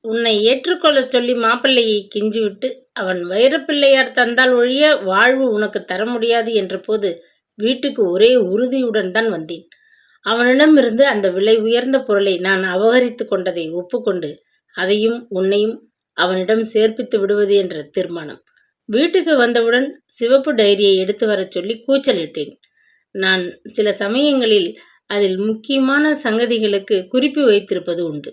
உன்னை ஏற்றுக்கொள்ளச் சொல்லி மாப்பிள்ளையை கெஞ்சிவிட்டு, அவன் வைரப்பிள்ளையார் தந்தால் ஒழிய வாழ்வு உனக்கு தர முடியாது என்றபோது வீட்டுக்கு ஒரே உறுதியுடன் தான் வந்தேன். அவனிடமிருந்து அந்த விலை உயர்ந்த பொருளை நான் அபகரித்து கொண்டதை ஒப்புக்கொண்டு அதையும் உன்னையும் அவனிடம் சேர்ப்பித்து விடுவது என்ற தீர்மானம். வீட்டுக்கு வந்தவுடன் சிவப்பு டைரியை எடுத்து வரச் சொல்லி கூச்சலிட்டேன். நான் சில சமயங்களில் அதில் முக்கியமான சங்கதிகளுக்கு குறிப்பு வைத்திருப்பது உண்டு.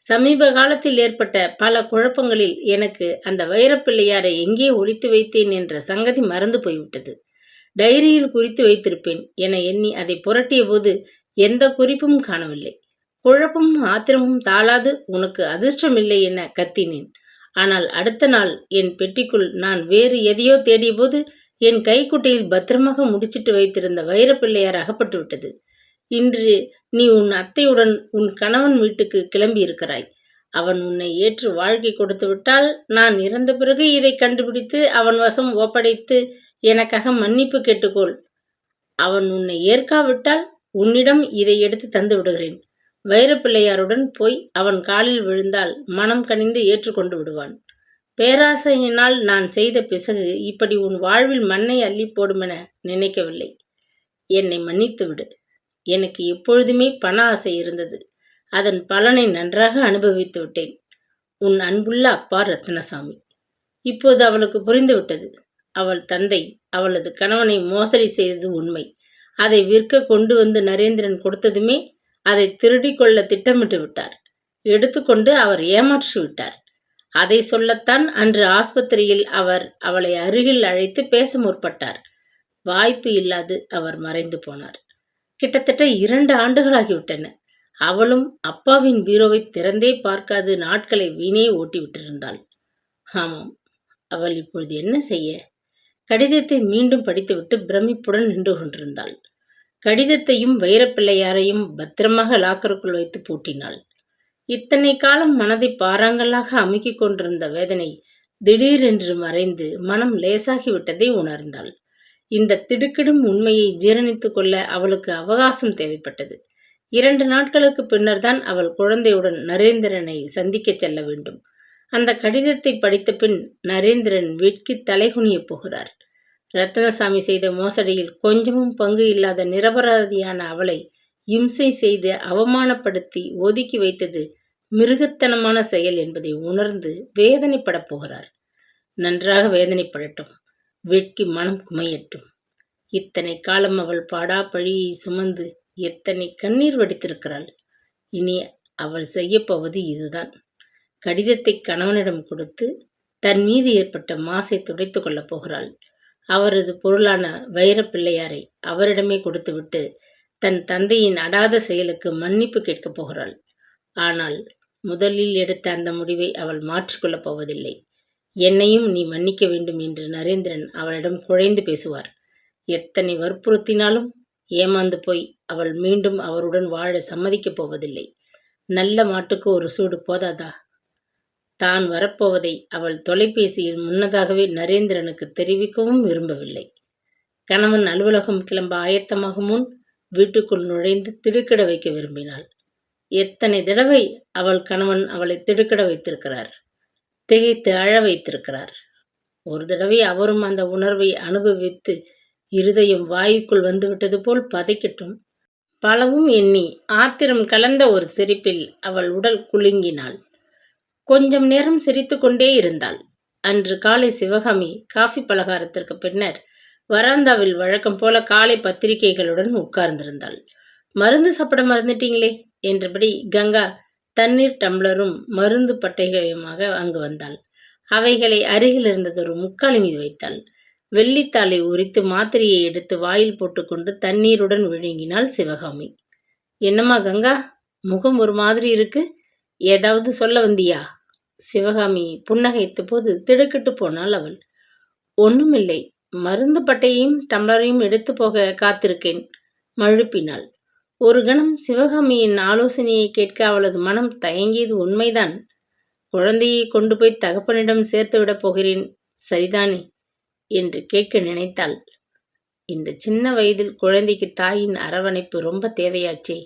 சமீப காலத்தில் ஏற்பட்ட பல குழப்பங்களில் எனக்கு அந்த வைரப்பிள்ளையாரை எங்கே ஒளித்து வைத்தேன் என்ற சங்கதி மறந்து போய்விட்டது. டைரியில் குறித்து வைத்திருப்பேன் என எண்ணி அதை புரட்டிய போது எந்த குறிப்பும் காணவில்லை. குழப்பமும் ஆத்திரமும் தாளாது உனக்கு அதிர்ஷ்டமில்லை என கத்தினேன். ஆனால் அடுத்த நாள் என் பெட்டிக்குள் நான் வேறு எதையோ தேடிய போது என் கைக்குட்டையில் பத்திரமாக முடிச்சிட்டு வைத்திருந்த வைரப்பிள்ளையார் அகப்பட்டு விட்டது. இன்று நீ உன் அத்தையுடன் உன் கணவன் வீட்டுக்கு கிளம்பி இருக்கிறாய். அவன் உன்னை ஏற்று வாழ்க்கை கொடுத்து விட்டால் நான் இறந்த பிறகு இதை கண்டுபிடித்து அவன் வசம் ஒப்படைத்து எனக்காக மன்னிப்பு கேட்டுக்கொள். அவன் உன்னை ஏற்காவிட்டால் உன்னிடம் இதை எடுத்து தந்து விடுகிறேன். வைரப்பிள்ளையாருடன் போய் அவன் காலில் விழுந்தால் மனம் கனிந்து ஏற்றுக்கொண்டு விடுவான். பேராசையினால் நான் செய்த பிசகு இப்படி உன் வாழ்வில் மண்ணை அள்ளி போடுமென நினைக்கவில்லை. என்னை மன்னித்து விடு. எனக்கு எப்பொழுதுமே பண ஆசை இருந்தது. அதன் பலனை நன்றாக அனுபவித்து விட்டேன். உன் அன்புள்ள அப்பா ரத்னசாமி. இப்போது அவளுக்கு புரிந்துவிட்டது. அவள் தந்தை அவளது கணவனை மோசடி செய்தது உண்மை. அதை விற்க கொண்டு வந்து நரேந்திரன் கொடுத்ததுமே அதை திருடி கொள்ள திட்டமிட்டு விட்டார். எடுத்துக்கொண்டு அவர் ஏமாற்றி விட்டார். அதை சொல்லத்தான் அன்று ஆஸ்பத்திரியில் அவர் அவளை அருகில் அழைத்து பேச முற்பட்டார். வாய்ப்பு இல்லாது அவர் மறைந்து போனார். கிட்டத்தட்ட 2 ஆண்டுகளாகிவிட்டன. அவளும் அப்பாவின் பீரோவை திறந்தே பார்க்காது நாட்களை வீணே ஓட்டிவிட்டிருந்தாள். ஆமாம், அவள் இப்பொழுது என்ன செய்ய? கடிதத்தை மீண்டும் படித்துவிட்டு பிரமிப்புடன் நின்று கொண்டிருந்தாள். கடிதத்தையும் வைரப்பிள்ளையாரையும் பத்திரமாக லாக்கருக்குள் வைத்து பூட்டினாள். இத்தனை காலம் மனதை பாறாங்கல்லாக அமுக்கிக் கொண்டிருந்த வேதனை திடீரென்று மறைந்து மனம் லேசாகிவிட்டதை உணர்ந்தாள். இந்த திடுக்கிடும் உண்மையை ஜீரணித்து கொள்ள அவளுக்கு அவகாசம் தேவைப்பட்டது. 2 நாட்களுக்கு பின்னர் தான் அவள் குழந்தையுடன் நரேந்திரனை சந்திக்க செல்ல வேண்டும். அந்த கடிதத்தை படித்த பின் நரேந்திரன் வெட்கி தலைகுனிய போகிறார். ரத்னசாமி செய்த மோசடியில் கொஞ்சமும் பங்கு இல்லாத நிரபராதியான அவளை இம்சை செய்து அவமானப்படுத்தி ஒதுக்கி வைத்தது மிருகத்தனமான செயல் என்பதை உணர்ந்து வேதனைப்படப் போகிறார். நன்றாக வேதனைப்படட்டும். வெட்கி மனம் குமையட்டும். இத்தனை காலம் அவள் பாடா பழியை சுமந்து எத்தனை கண்ணீர் வடித்திருக்கிறாள். இனி அவள் செய்யப்போவது இதுதான். கடிதத்தை கணவனிடம் கொடுத்து தன் மீது ஏற்பட்ட மாசை துடைத்து கொள்ளப் போகிறாள். அவரது பொருளான வைரப்பிள்ளையாரை அவரிடமே கொடுத்துவிட்டு தன் தந்தையின் அடாத செயலுக்கு மன்னிப்பு கேட்கப் போகிறாள். ஆனால் முதலில் எடுத்த அந்த முடிவை அவள் மாற்றிக்கொள்ளப் போவதில்லை. என்னையும் நீ மன்னிக்க வேண்டும் என்று நரேந்திரன் அவளிடம் குழைந்து பேசுவார். எத்தனை வற்புறுத்தினாலும் ஏமாந்து போய் அவள் மீண்டும் அவருடன் வாழ சம்மதிக்கப் போவதில்லை. நல்ல மாட்டுக்கு ஒரு சூடு போதாதா? தான் வரப்போவதை அவள் தொலைபேசியில் முன்னதாகவே நரேந்திரனுக்கு தெரிவிக்கவும் விரும்பவில்லை. கணவன் அலுவலகம் கிளம்ப ஆயத்தமாகும் முன் வீட்டுக்குள் நுழைந்து திடுக்கிட வைக்க விரும்பினாள். எத்தனை தடவை அவள் கணவன் அவளை திடுக்கிட வைத்திருக்கிறார். திகைத்து அழ வைத்திருக்கிறார். ஒரு தடவை அவரும் அந்த உணர்வை அனுபவித்து இருதயம் வாயுக்குள் வந்துவிட்டது போல் பதைக்கட்டும். பலவும் எண்ணி ஆத்திரம் கலந்த ஒரு சிரிப்பில் அவள் உடல் குலுங்கினாள். கொஞ்சம் நேரம் சிரித்து கொண்டே இருந்தாள். அன்று காலை சிவகாமி காஃபி பலகாரத்திற்கு பின்னர் வராந்தாவில் வழக்கம் போல காலை பத்திரிகைகளுடன் உட்கார்ந்திருந்தாள். மருந்து சாப்பிட மறந்துட்டீங்களே என்றபடி கங்கா தண்ணீர் டம்ளரும் மருந்து பட்டைகளுமாக அங்கு வந்தாள். அவைகளை அருகில் இருந்ததொரு முக்காலி மீது வைத்தாள். வெள்ளித்தாளை உரித்து மாத்திரையை எடுத்து வாயில் போட்டுக்கொண்டு தண்ணீருடன் விழுங்கினாள் சிவகாமி. என்னம்மா கங்கா, முகம் ஒரு மாதிரி இருக்கு, ஏதாவது சொல்ல வந்தியா? சிவகாமி புன்னகைத்த போது திடுக்கிட்டு போனாள் அவள். ஒன்றுமில்லை, மருந்து பட்டையையும் டம்ளரையும் எடுத்து போக காத்திருக்கேன் மழுப்பினாள். ஒரு கணம் சிவகாமியின் ஆலோசனையை கேட்க அவளது மனம் தயங்கியது உண்மைதான். குழந்தையை கொண்டு போய் தகப்பனிடம் சேர்த்து விடப் போகிறேன், சரிதானே என்று கேட்க நினைத்தாள். இந்த சின்ன வயதில் குழந்தைக்கு தாயின் அரவணைப்பு ரொம்ப தேவையாச்சே.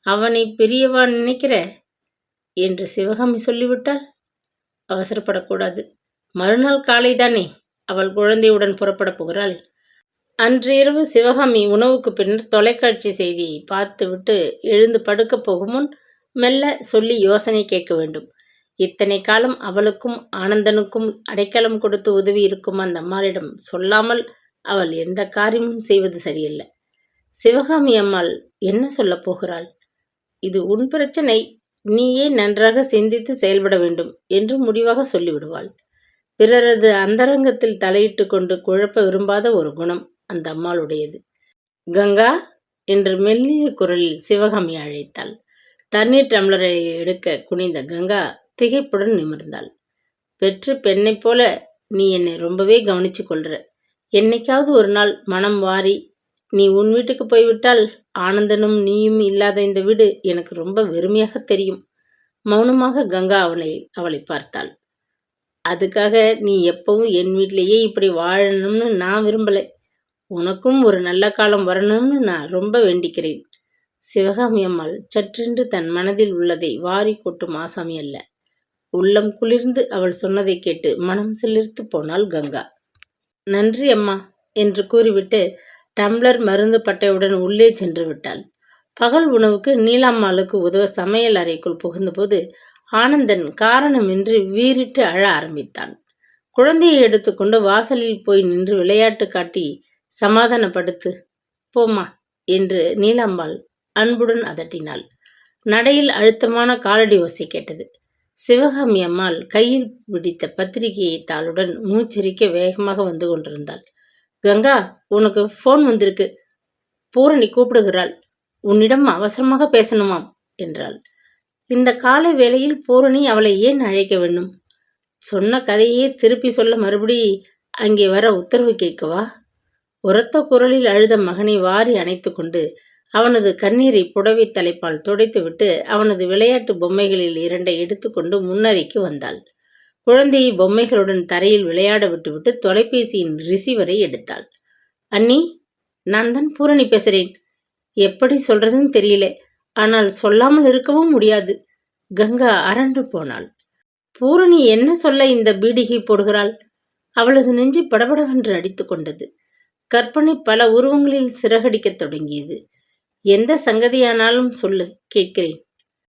அவனை பெரியவா நினைக்கிற என்று சிவகாமி சொல்லிவிட்டாள். அவசரப்படக்கூடாது. மறுநாள் காலைதானே அவள் குழந்தையுடன் புறப்பட போகிறாள். அன்று இரவு சிவகாமி உணவுக்கு பின்னர் தொலைக்காட்சி செய்தியை பார்த்துவிட்டு எழுந்து படுக்கப் போகும் முன் மெல்ல சொல்லி யோசனை கேட்க வேண்டும். இத்தனை காலம் அவளுக்கும் ஆனந்தனுக்கும் அடைக்கலம் கொடுத்து உதவி இருக்கும் அந்த அம்மாளிடம் சொல்லாமல் அவள் எந்த காரியமும் செய்வது சரியல்ல. சிவகாமி அம்மாள் என்ன சொல்லப் போகிறாள்? இது உன் பிரச்சனை, நீயே நன்றாக சிந்தித்து செயல்பட வேண்டும் என்று முடிவாக சொல்லிவிடுவாள். பிறரது அந்தரங்கத்தில் தலையிட்டு கொண்டு குழப்ப விரும்பாத ஒரு குணம் அந்த அம்மாளுடையது. கங்கா என்று மெல்லிய குரலில் சிவகாமி அழைத்தாள். தண்ணீர் டம்ளரை எடுக்க குனிந்த கங்கா திகைப்புடன் நிமிர்ந்தாள். பெற்று பெண்ணைப் போல நீ என்னை ரொம்பவே கவனிச்சு கொள்ற. என்னைக்காவது ஒரு நாள் மனம் வாரி நீ உன் வீட்டுக்கு போய்விட்டால் ஆனந்தனும் நீயும் இல்லாத இந்த வீடு எனக்கு ரொம்ப வெறுமையாக தெரியும். மௌனமாக கங்கா அவளை பார்த்தாள். அதுக்காக நீ எப்பவும் என் வீட்டிலேயே இப்படி வாழணும்னு நான் விரும்பலை. உனக்கும் ஒரு நல்ல காலம் வரணும்னு நான் ரொம்ப வேண்டிக்கிறேன். சிவகாமி அம்மாள் சற்றென்று தன் மனதில் உள்ளதை வாரி கொட்டும் ஆசாமி அல்ல. உள்ளம் குளிர்ந்து அவள் சொன்னதை கேட்டு மனம் சிலிர்த்து போனாள் கங்கா. நன்றி அம்மா என்று கூறிவிட்டு டம்ளர் மருந்து பட்டையுடன் உள்ளே சென்று விட்டாள். பகல் உணவுக்கு நீலாம்மாளுக்கு உதவ சமையல் அறைக்குள் புகுந்தபோது ஆனந்தன் காரணமின்றி வீறிட்டு அழ ஆரம்பித்தான். குழந்தையை எடுத்துக்கொண்டு வாசலில் போய் நின்று விளையாட்டு காட்டி சமாதானப்படுத்து போமா என்று நீலாம்பாள் அன்புடன் அதட்டினாள். நடையில் அழுத்தமான காலடி ஓசை கேட்டது. சிவகாமி அம்மாள் கையில் பிடித்த பத்திரிகையை தாளுடன் மூச்சிரிக்க வேகமாக வந்து கொண்டிருந்தாள். கங்கா, உனக்கு ஃபோன் வந்திருக்கு. பூரணி கூப்பிடுகிறாள். உன்னிடம் அவசரமாக பேசணுமாம் என்றாள். இந்த காலை வேளையில் பூரணி அவளை ஏன் அழைக்க வேண்டும்? சொன்ன கதையே திருப்பி சொல்ல மறுபடி அங்கே வர உத்தரவு கேட்கவா? உரத்த குரலில் அழுத மகனை வாரி அணைத்து கொண்டு அவனது கண்ணீரை புடவை தலைப்பால் துடைத்துவிட்டு அவனது விளையாட்டு பொம்மைகளில் 2 எடுத்துக்கொண்டு முன்னறைக்கு வந்தாள். குழந்தையை பொம்மைகளுடன் தரையில் விளையாட விட்டுவிட்டு தொலைபேசியின் ரிசீவரை எடுத்தாள். அண்ணி, நான் தான் பூரணி பேசுகிறேன். எப்படி சொல்றதுன்னு தெரியல, ஆனால் சொல்லாமல் இருக்கவும் முடியாது. கங்கா அரண்டு போனாள். பூரணி என்ன சொல்ல இந்த பீடிகை போடுகிறாள்? அவளது நெஞ்சு படபடவென்று அடித்து கொண்டது. கற்பனை பல உருவங்களில் சிறகடிக்கத் தொடங்கியது. எந்த சங்கதியானாலும் சொல்லு, கேட்கிறேன்.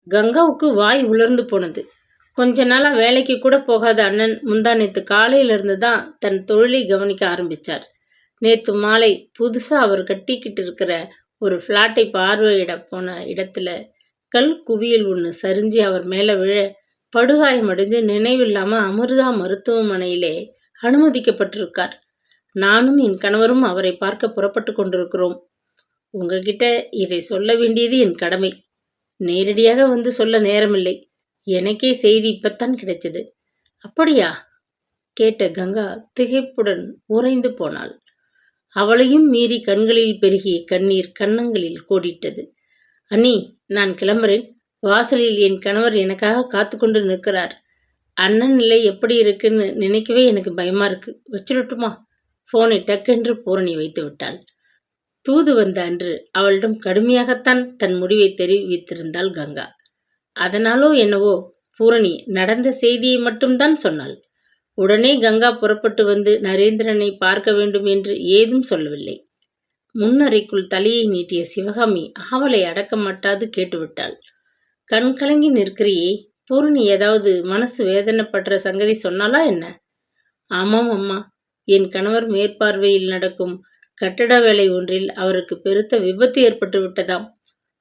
கங்காவுக்கு வாய் உலர்ந்து போனது. கொஞ்ச நாளா வேலைக்கு கூட போகாத அண்ணன் முந்தானேத்து காலையிலிருந்து தான் தன் தொழிலை கவனிக்க ஆரம்பிச்சார். நேத்து மாலை புதுசா அவர் கட்டிக்கிட்டு இருக்கிற ஒரு ஃப்ளாட்டை பார்வையிட போன இடத்துல கல் குவியல் ஒன்று சரிஞ்சு அவர் மேலே விழ படுகாயமடைந்து நினைவில்லாம அமிர்தா மருத்துவமனையிலே அனுமதிக்கப்பட்டிருக்கார். நானும் என் கணவரும் அவரை பார்க்க புறப்பட்டு கொண்டிருக்கிறோம். உங்ககிட்ட இதை சொல்ல வேண்டியது என் கடமை. நேரடியாக வந்து சொல்ல நேரமில்லை. எனக்கே செய்தி இப்பத்தான் கிடைச்சது. அப்படியா? கேட்ட கங்கா திகைப்புடன் உறைந்து போனாள். அவளையும் மீறி கண்களில் பெருகிய கண்ணீர் கன்னங்களில் கோடிட்டது. அண்ணி, நான் கிளம்புறேன். வாசலில் என் கணவர் எனக்காக காத்து கொண்டு நிற்கிறார். அண்ணன் நிலை எப்படி இருக்குன்னு நினைக்கவே எனக்கு பயமா இருக்கு. வச்சிடட்டுமா? போனை டக்கென்று பூரணி வைத்து விட்டாள். தூது வந்த அன்று அவளிடம் கடுமையாகத்தான் தன் முடிவை தெரிவித்திருந்தாள் கங்கா. அதனாலோ என்னவோ பூரணி நடந்த செய்தியை மட்டும்தான் சொன்னாள். உடனே கங்கா புறப்பட்டு வந்து நரேந்திரனை பார்க்க வேண்டும் என்று ஏதும் சொல்லவில்லை. முன்னறைக்குள் தலையை நீட்டிய சிவகாமி ஆவலை அடக்க மாட்டாது கேட்டுவிட்டாள். கண் கலங்கி நிற்கிறியே, பூரணி ஏதாவது மனசு வேதனைப்படுற சங்கதி சொன்னாலா என்ன? ஆமாம் அம்மா, என் கணவர் மேற்பார்வையில் நடக்கும் கட்டட வேலை ஒன்றில் அவருக்கு பெருத்த விபத்து ஏற்பட்டு விட்டதாம்.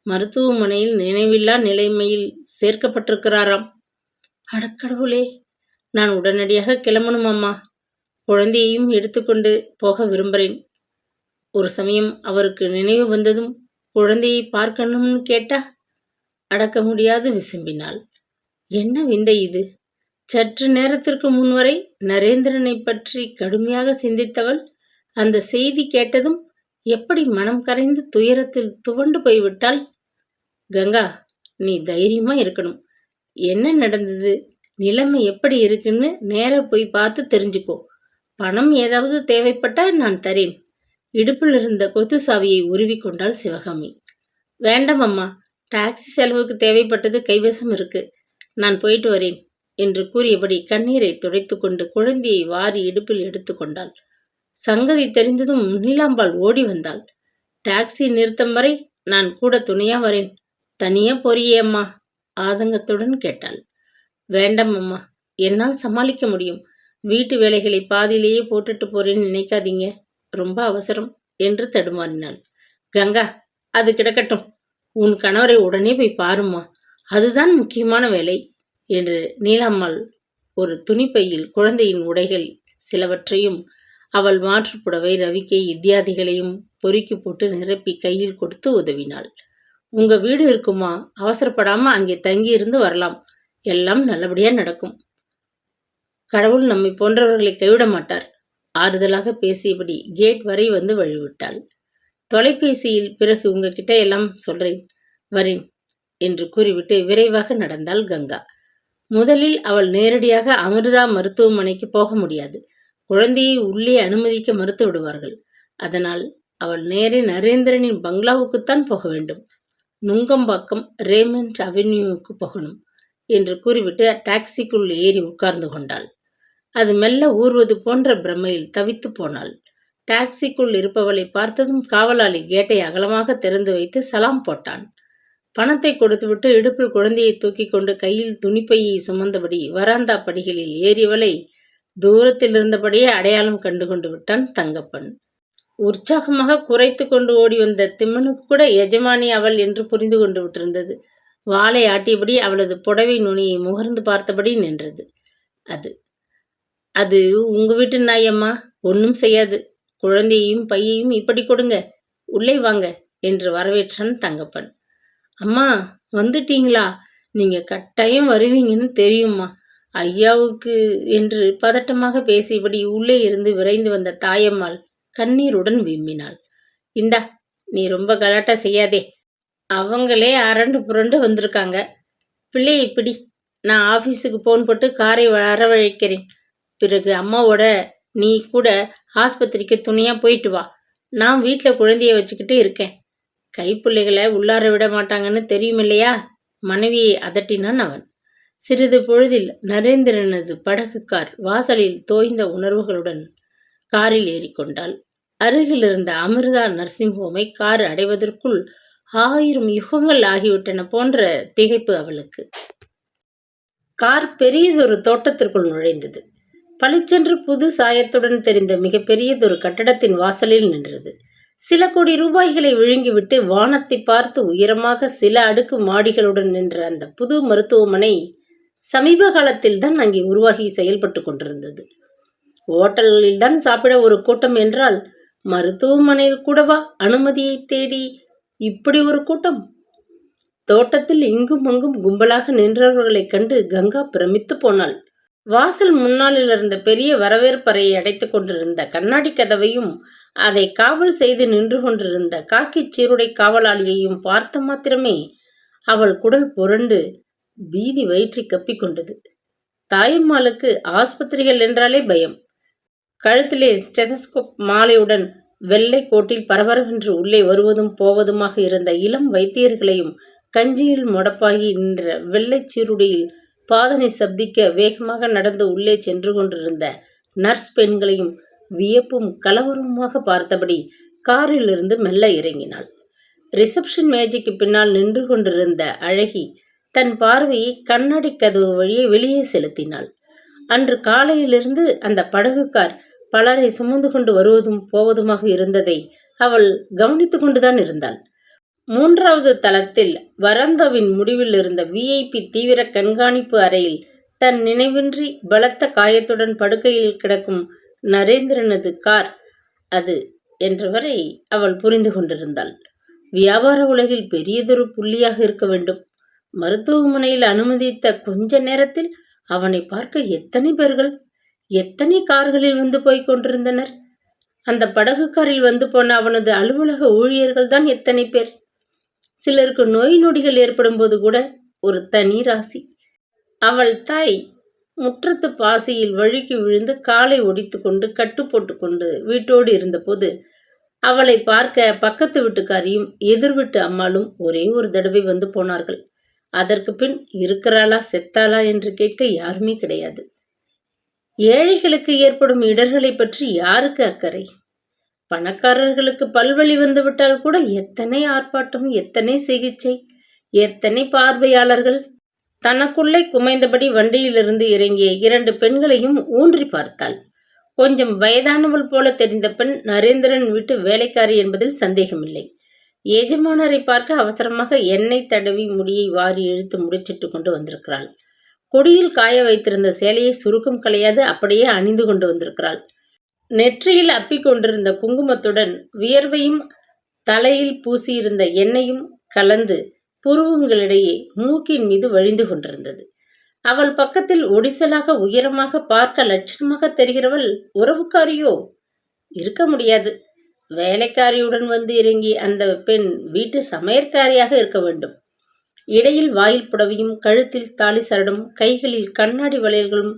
மருத்துவமனையில் நினைவில்லா நிலைமையில் சேர்க்கப்பட்டிருக்கிறாராம். அடக்கடவுளே, நான் உடனடியாக கிளம்பணும் அம்மா. குழந்தையையும் எடுத்துக்கொண்டு போக விரும்புகிறேன். ஒரு சமயம் அவருக்கு நினைவு வந்ததும் குழந்தையை பார்க்கணும்னு கேட்டா அடக்க முடியாது விசும்பினாள். என்ன விந்தை இது! சற்று நேரத்திற்கு முன்வரை நரேந்திரனை பற்றி கடுமையாக சிந்தித்தவள் அந்த செய்தி கேட்டதும் எப்படி மனம் கரைந்து துயரத்தில் துவண்டு போய்விட்டாள். கங்கா, நீ தைரியமா இருக்கணும். என்ன நடந்தது, நிலைமை எப்படி இருக்குன்னு நேர போய் பார்த்து தெரிஞ்சுக்கோ. பணம் ஏதாவது தேவைப்பட்டா நான் தரேன். இடுப்பில் இருந்த கொத்து சாவியை உருவி கொண்டாள் சிவகாமி. வேண்டாம் அம்மா, டாக்ஸி செலவுக்கு தேவைப்பட்டது கைவசம் இருக்கு. நான் போயிட்டு வரேன் என்று கூறியபடி கண்ணீரை துடைத்து கொண்டு குழந்தையை வாரி இடுப்பில் எடுத்து கொண்டாள். சங்கதி தெரிந்ததும் நீலாம்பாள் ஓடி வந்தாள். டாக்ஸி நிறுத்தம் வரை நான் கூட துணையா வரேன். தனியா போறியே அம்மா? ஆதங்கத்துடன் கேட்டாள். வேண்டாம் அம்மா, என்னால் சமாளிக்க முடியும். வீட்டு வேலைகளை பாதியிலேயே போட்டுட்டு போறேன்னு நினைக்காதீங்க. ரொம்ப அவசரம் என்று தடுமாறினாள். கங்கா, அது கிடக்கட்டும். உன் கணவரை உடனே போய் பாரும்மா. அதுதான் முக்கியமான வேலை என்று நீலாம்மாள் ஒரு துணிப்பையில் குழந்தையின் உடைகள் சிலவற்றையும் அவள் மாற்றுப்புடவை ரவிக்கை இத்தியாதிகளையும் பொறுக்கி போட்டு நிரப்பி கையில் கொடுத்து உதவினாள். உங்க வீடு இருக்குமா? அவசரப்படாம அங்கே தங்கியிருந்து வரலாம். எல்லாம் நல்லபடியா நடக்கும். கடவுள் நம்மை போன்றவர்களை கைவிட மாட்டார். ஆறுதலாக பேசியபடி கேட் வரை வந்து வழிவிட்டாள். தொலைபேசியில் பிறகு உங்ககிட்ட எல்லாம் சொல்றேன், வரேன் என்று கூறிவிட்டு விரைவாக நடந்தாள் கங்கா. முதலில் அவள் நேரடியாக அமிர்தா மருத்துவமனைக்கு போக முடியாது. குழந்தையை உள்ளே அனுமதிக்க மறுத்து விடுவார்கள். அதனால் அவள் நேரே நரேந்திரனின் பங்களாவுக்குத்தான் போக வேண்டும். நுங்கம்பாக்கம் ரேமண்ட் அவென்யூவுக்கு போகணும் என்று கூறிவிட்டு டாக்ஸிக்குள் ஏறி உட்கார்ந்து கொண்டாள். அது மெல்ல ஊர்வது போன்ற பிரமையில் தவித்து போனாள். டாக்ஸிக்குள் இருப்பவளை பார்த்ததும் காவலாளி கேட்டை அகலமாக திறந்து வைத்து சலாம் போட்டான். பணத்தை கொடுத்துவிட்டு இடுப்பில் குழந்தையை தூக்கி கொண்டு கையில் துணிப்பையை சுமந்தபடி வராந்தா படிகளில் ஏறியவளை தூரத்தில் இருந்தபடியே அடையாளம் கண்டு கொண்டு விட்டான் தங்கப்பன். உற்சாகமாக குறைத்து கொண்டு ஓடி வந்த திம்மனுக்கு கூட எஜமானி அவள் என்று புரிந்து கொண்டு விட்டிருந்தது. வாளை ஆட்டியபடி அவளது புடவை நுனியை முகர்ந்து பார்த்தபடி நின்றது. அது அது உங்க வீட்டு நாயம்மா, ஒன்றும் செய்யாது. குழந்தையையும் பையையும் இப்படி கொடுங்க, உள்ளே வாங்க என்று வரவேற்றான் தங்கப்பன். அம்மா, வந்துட்டீங்களா? நீங்க கட்டாயம் வருவீங்கன்னு தெரியுமா ஐயாவுக்கு என்று பதட்டமாக பேசியபடி உள்ளே இருந்து விரைந்து வந்த தாயம்மாள் கண்ணீருடன் விம்மினாள். இந்தா, நீ ரொம்ப கலாட்டா செய்யாதே. அவங்களே அரண்டு புரண்டு வந்திருக்காங்க. பிள்ளையை பிடி. நான் ஆஃபீஸுக்கு போன் போட்டு காரை வரவழைக்கிறேன். பிறகு அம்மாவோட நீ கூட ஆஸ்பத்திரிக்கு துணையாக போயிட்டு வா. நான் வீட்டில் குழந்தைய வச்சுக்கிட்டு இருக்கேன். கைப்பிள்ளைகளை உள்ளார விட மாட்டாங்கன்னு தெரியும் இல்லையா? மனைவியை அதட்டினான் அவன். சிறிது பொழுதில் நரேந்திரனது படகு கார் வாசலில் தோய்ந்த உணர்வுகளுடன் காரில் ஏறிக்கொண்டாள். அருகில் இருந்த அமிர்தா நர்சிங் ஹோமை கார் அடைவதற்குள் 1000 யுகங்கள் ஆகிவிட்டன போன்ற திகைப்பு அவளுக்கு. கார் பெரியதொரு தோட்டத்திற்குள் நுழைந்தது. பளிச்சென்று புது சாயத்துடன் தெரிந்த மிகப்பெரியதொரு கட்டடத்தின் வாசலில் நின்றது. சில கோடி ரூபாய்களை விழுங்கிவிட்டு வானத்தை பார்த்து உயரமாக சில அடுக்கு மாடிகளுடன் நின்ற அந்த புது மருத்துவமனை சமீப காலத்தில் தான் அங்கே உருவாகி செயல்பட்டு கொண்டிருந்தது. ஓட்டல்களில் தான் சாப்பிட ஒரு கூட்டம் என்றால், மருத்துவமனையில் கூடவா அனுமதியை தேடி இப்படி ஒரு கூட்டம்? தோட்டத்தில் இங்கும் அங்கும் கும்பலாக நின்றவர்களைக் கண்டு கங்கா பிரமித்து போனாள். வாசல் முன்னாளில் இருந்த பெரிய வரவேற்பறையை அடைத்துக் கொண்டிருந்த கண்ணாடி கதவையும் அதை காவல் செய்து நின்று கொண்டிருந்த காக்கிச் சீருடை காவலாளியையும் பார்த்த மாத்திரமே அவள் குடல் புரண்டு பீதி வயிற்றை கப்பிக்கொண்டது. தாயம்மாளுக்கு ஆஸ்பத்திரிகள் என்றாலே பயம். கழுத்திலே ஸ்டெதஸ்கோப் மாலையுடன் வெள்ளை கோட்டில் பரபரவென்று உள்ளே வருவதும் போவதுமாக இருந்த இளம் வைத்தியர்களையும் கஞ்சியில் முடப்பாகி நின்ற வெள்ளை சீருடையில் பாதனை சப்திக்க வேகமாக நடந்து உள்ளே சென்று கொண்டிருந்த நர்ஸ் பெண்களையும் வியப்பும் கலவரமாக பார்த்தபடி காரிலிருந்து மெல்ல இறங்கினாள். ரிசப்ஷன் மேஜைக்கு பின்னால் நின்று கொண்டிருந்த அழகி தன் பார்வையை கண்ணாடி கதவு வழியே வெளியே செலுத்தினாள். அன்று காலையிலிருந்து அந்த படகுக்கார் பலரை சுமந்து கொண்டு வருவதும் போவதுமாக இருந்ததை அவள் கவனித்து கொண்டுதான் இருந்தாள். 3வது தளத்தில் வராந்தாவின் முடிவில் இருந்த VIP தீவிர கண்காணிப்பு அறையில் தன் நினைவின்றி பலத்த காயத்துடன் படுக்கையில் கிடக்கும் நரேந்திரனது கார் அது என்றவரை அவள் புரிந்து கொண்டிருந்தாள். வியாபார உலகில் பெரியதொரு புள்ளியாக இருக்க வேண்டும். மருத்துவமனையில் அனுமதித்த கொஞ்ச நேரத்தில் அவனை பார்க்க எத்தனை பேர்கள், எத்தனை கார்களில் வந்து போய் கொண்டிருந்தனர். அந்த படகு காரில் வந்து போன அவனது அலுவலக ஊழியர்கள் தான் எத்தனை பேர். சிலருக்கு நோய் நொடிகள் ஏற்படும் போது கூட ஒரு தனி ராசி. அவள் தாய் முற்றத்து பாசியில் வழுக்கி விழுந்து காலை ஒடித்து கொண்டு கட்டு போட்டு கொண்டு வீட்டோடு இருந்தபோது அவளை பார்க்க பக்கத்து வீட்டுக்காரியும் எதிர் வீட்டு அம்மாளும் ஒரே ஒரு தடவை வந்து போனார்கள். அதற்கு பின் இருக்கிறாளா செத்தாளா என்று கேட்க யாருமே கிடையாது. ஏழைகளுக்கு ஏற்படும் இடர்களை பற்றி யாருக்கு அக்கறை? பணக்காரர்களுக்கு பல்வலி வந்துவிட்டால் கூட எத்தனை ஆர்ப்பாட்டம், எத்தனை சிகிச்சை, எத்தனை பார்வையாளர்கள். தனக்குள்ளே குமைந்தபடி வண்டியிலிருந்து இறங்கிய 2 பெண்களையும் ஊன்றி பார்த்தாள். கொஞ்சம் வயதானவள் போல தெரிந்த பெண் நரேந்திரன் வீட்டு வேலைக்காரி என்பதில் சந்தேகமில்லை. எஜமானரை பார்க்க அவசரமாக எண்ணெய் தடவி முடியை வாரி இழுத்து முடிச்சிட்டு கொண்டு வந்திருக்கிறாள். கொடியில் காய வைத்திருந்த சேலையை சுருக்கம் களையாது அப்படியே அணிந்து கொண்டு வந்திருக்கிறாள். நெற்றியில் அப்பிக் கொண்டிருந்த குங்குமத்துடன் வியர்வையும் தலையில் பூசியிருந்த எண்ணெயும் கலந்து புருவங்களிடையே மூக்கின் மீது வழிந்து கொண்டிருந்தது. அவள் பக்கத்தில் ஒடிசலாக உயரமாக பார்க்க லட்சணமாக தெரிகிறவள் உறவுக்காரியோ? இருக்க முடியாது. வேலைக்காரியுடன் வந்து இறங்கி அந்த பெண் வீட்டு சமையற்காரியாக இருக்க வேண்டும். இடையில் வாயில் புடவையும் கழுத்தில் தாலி சரடும் கைகளில் கண்ணாடி வளையல்களும்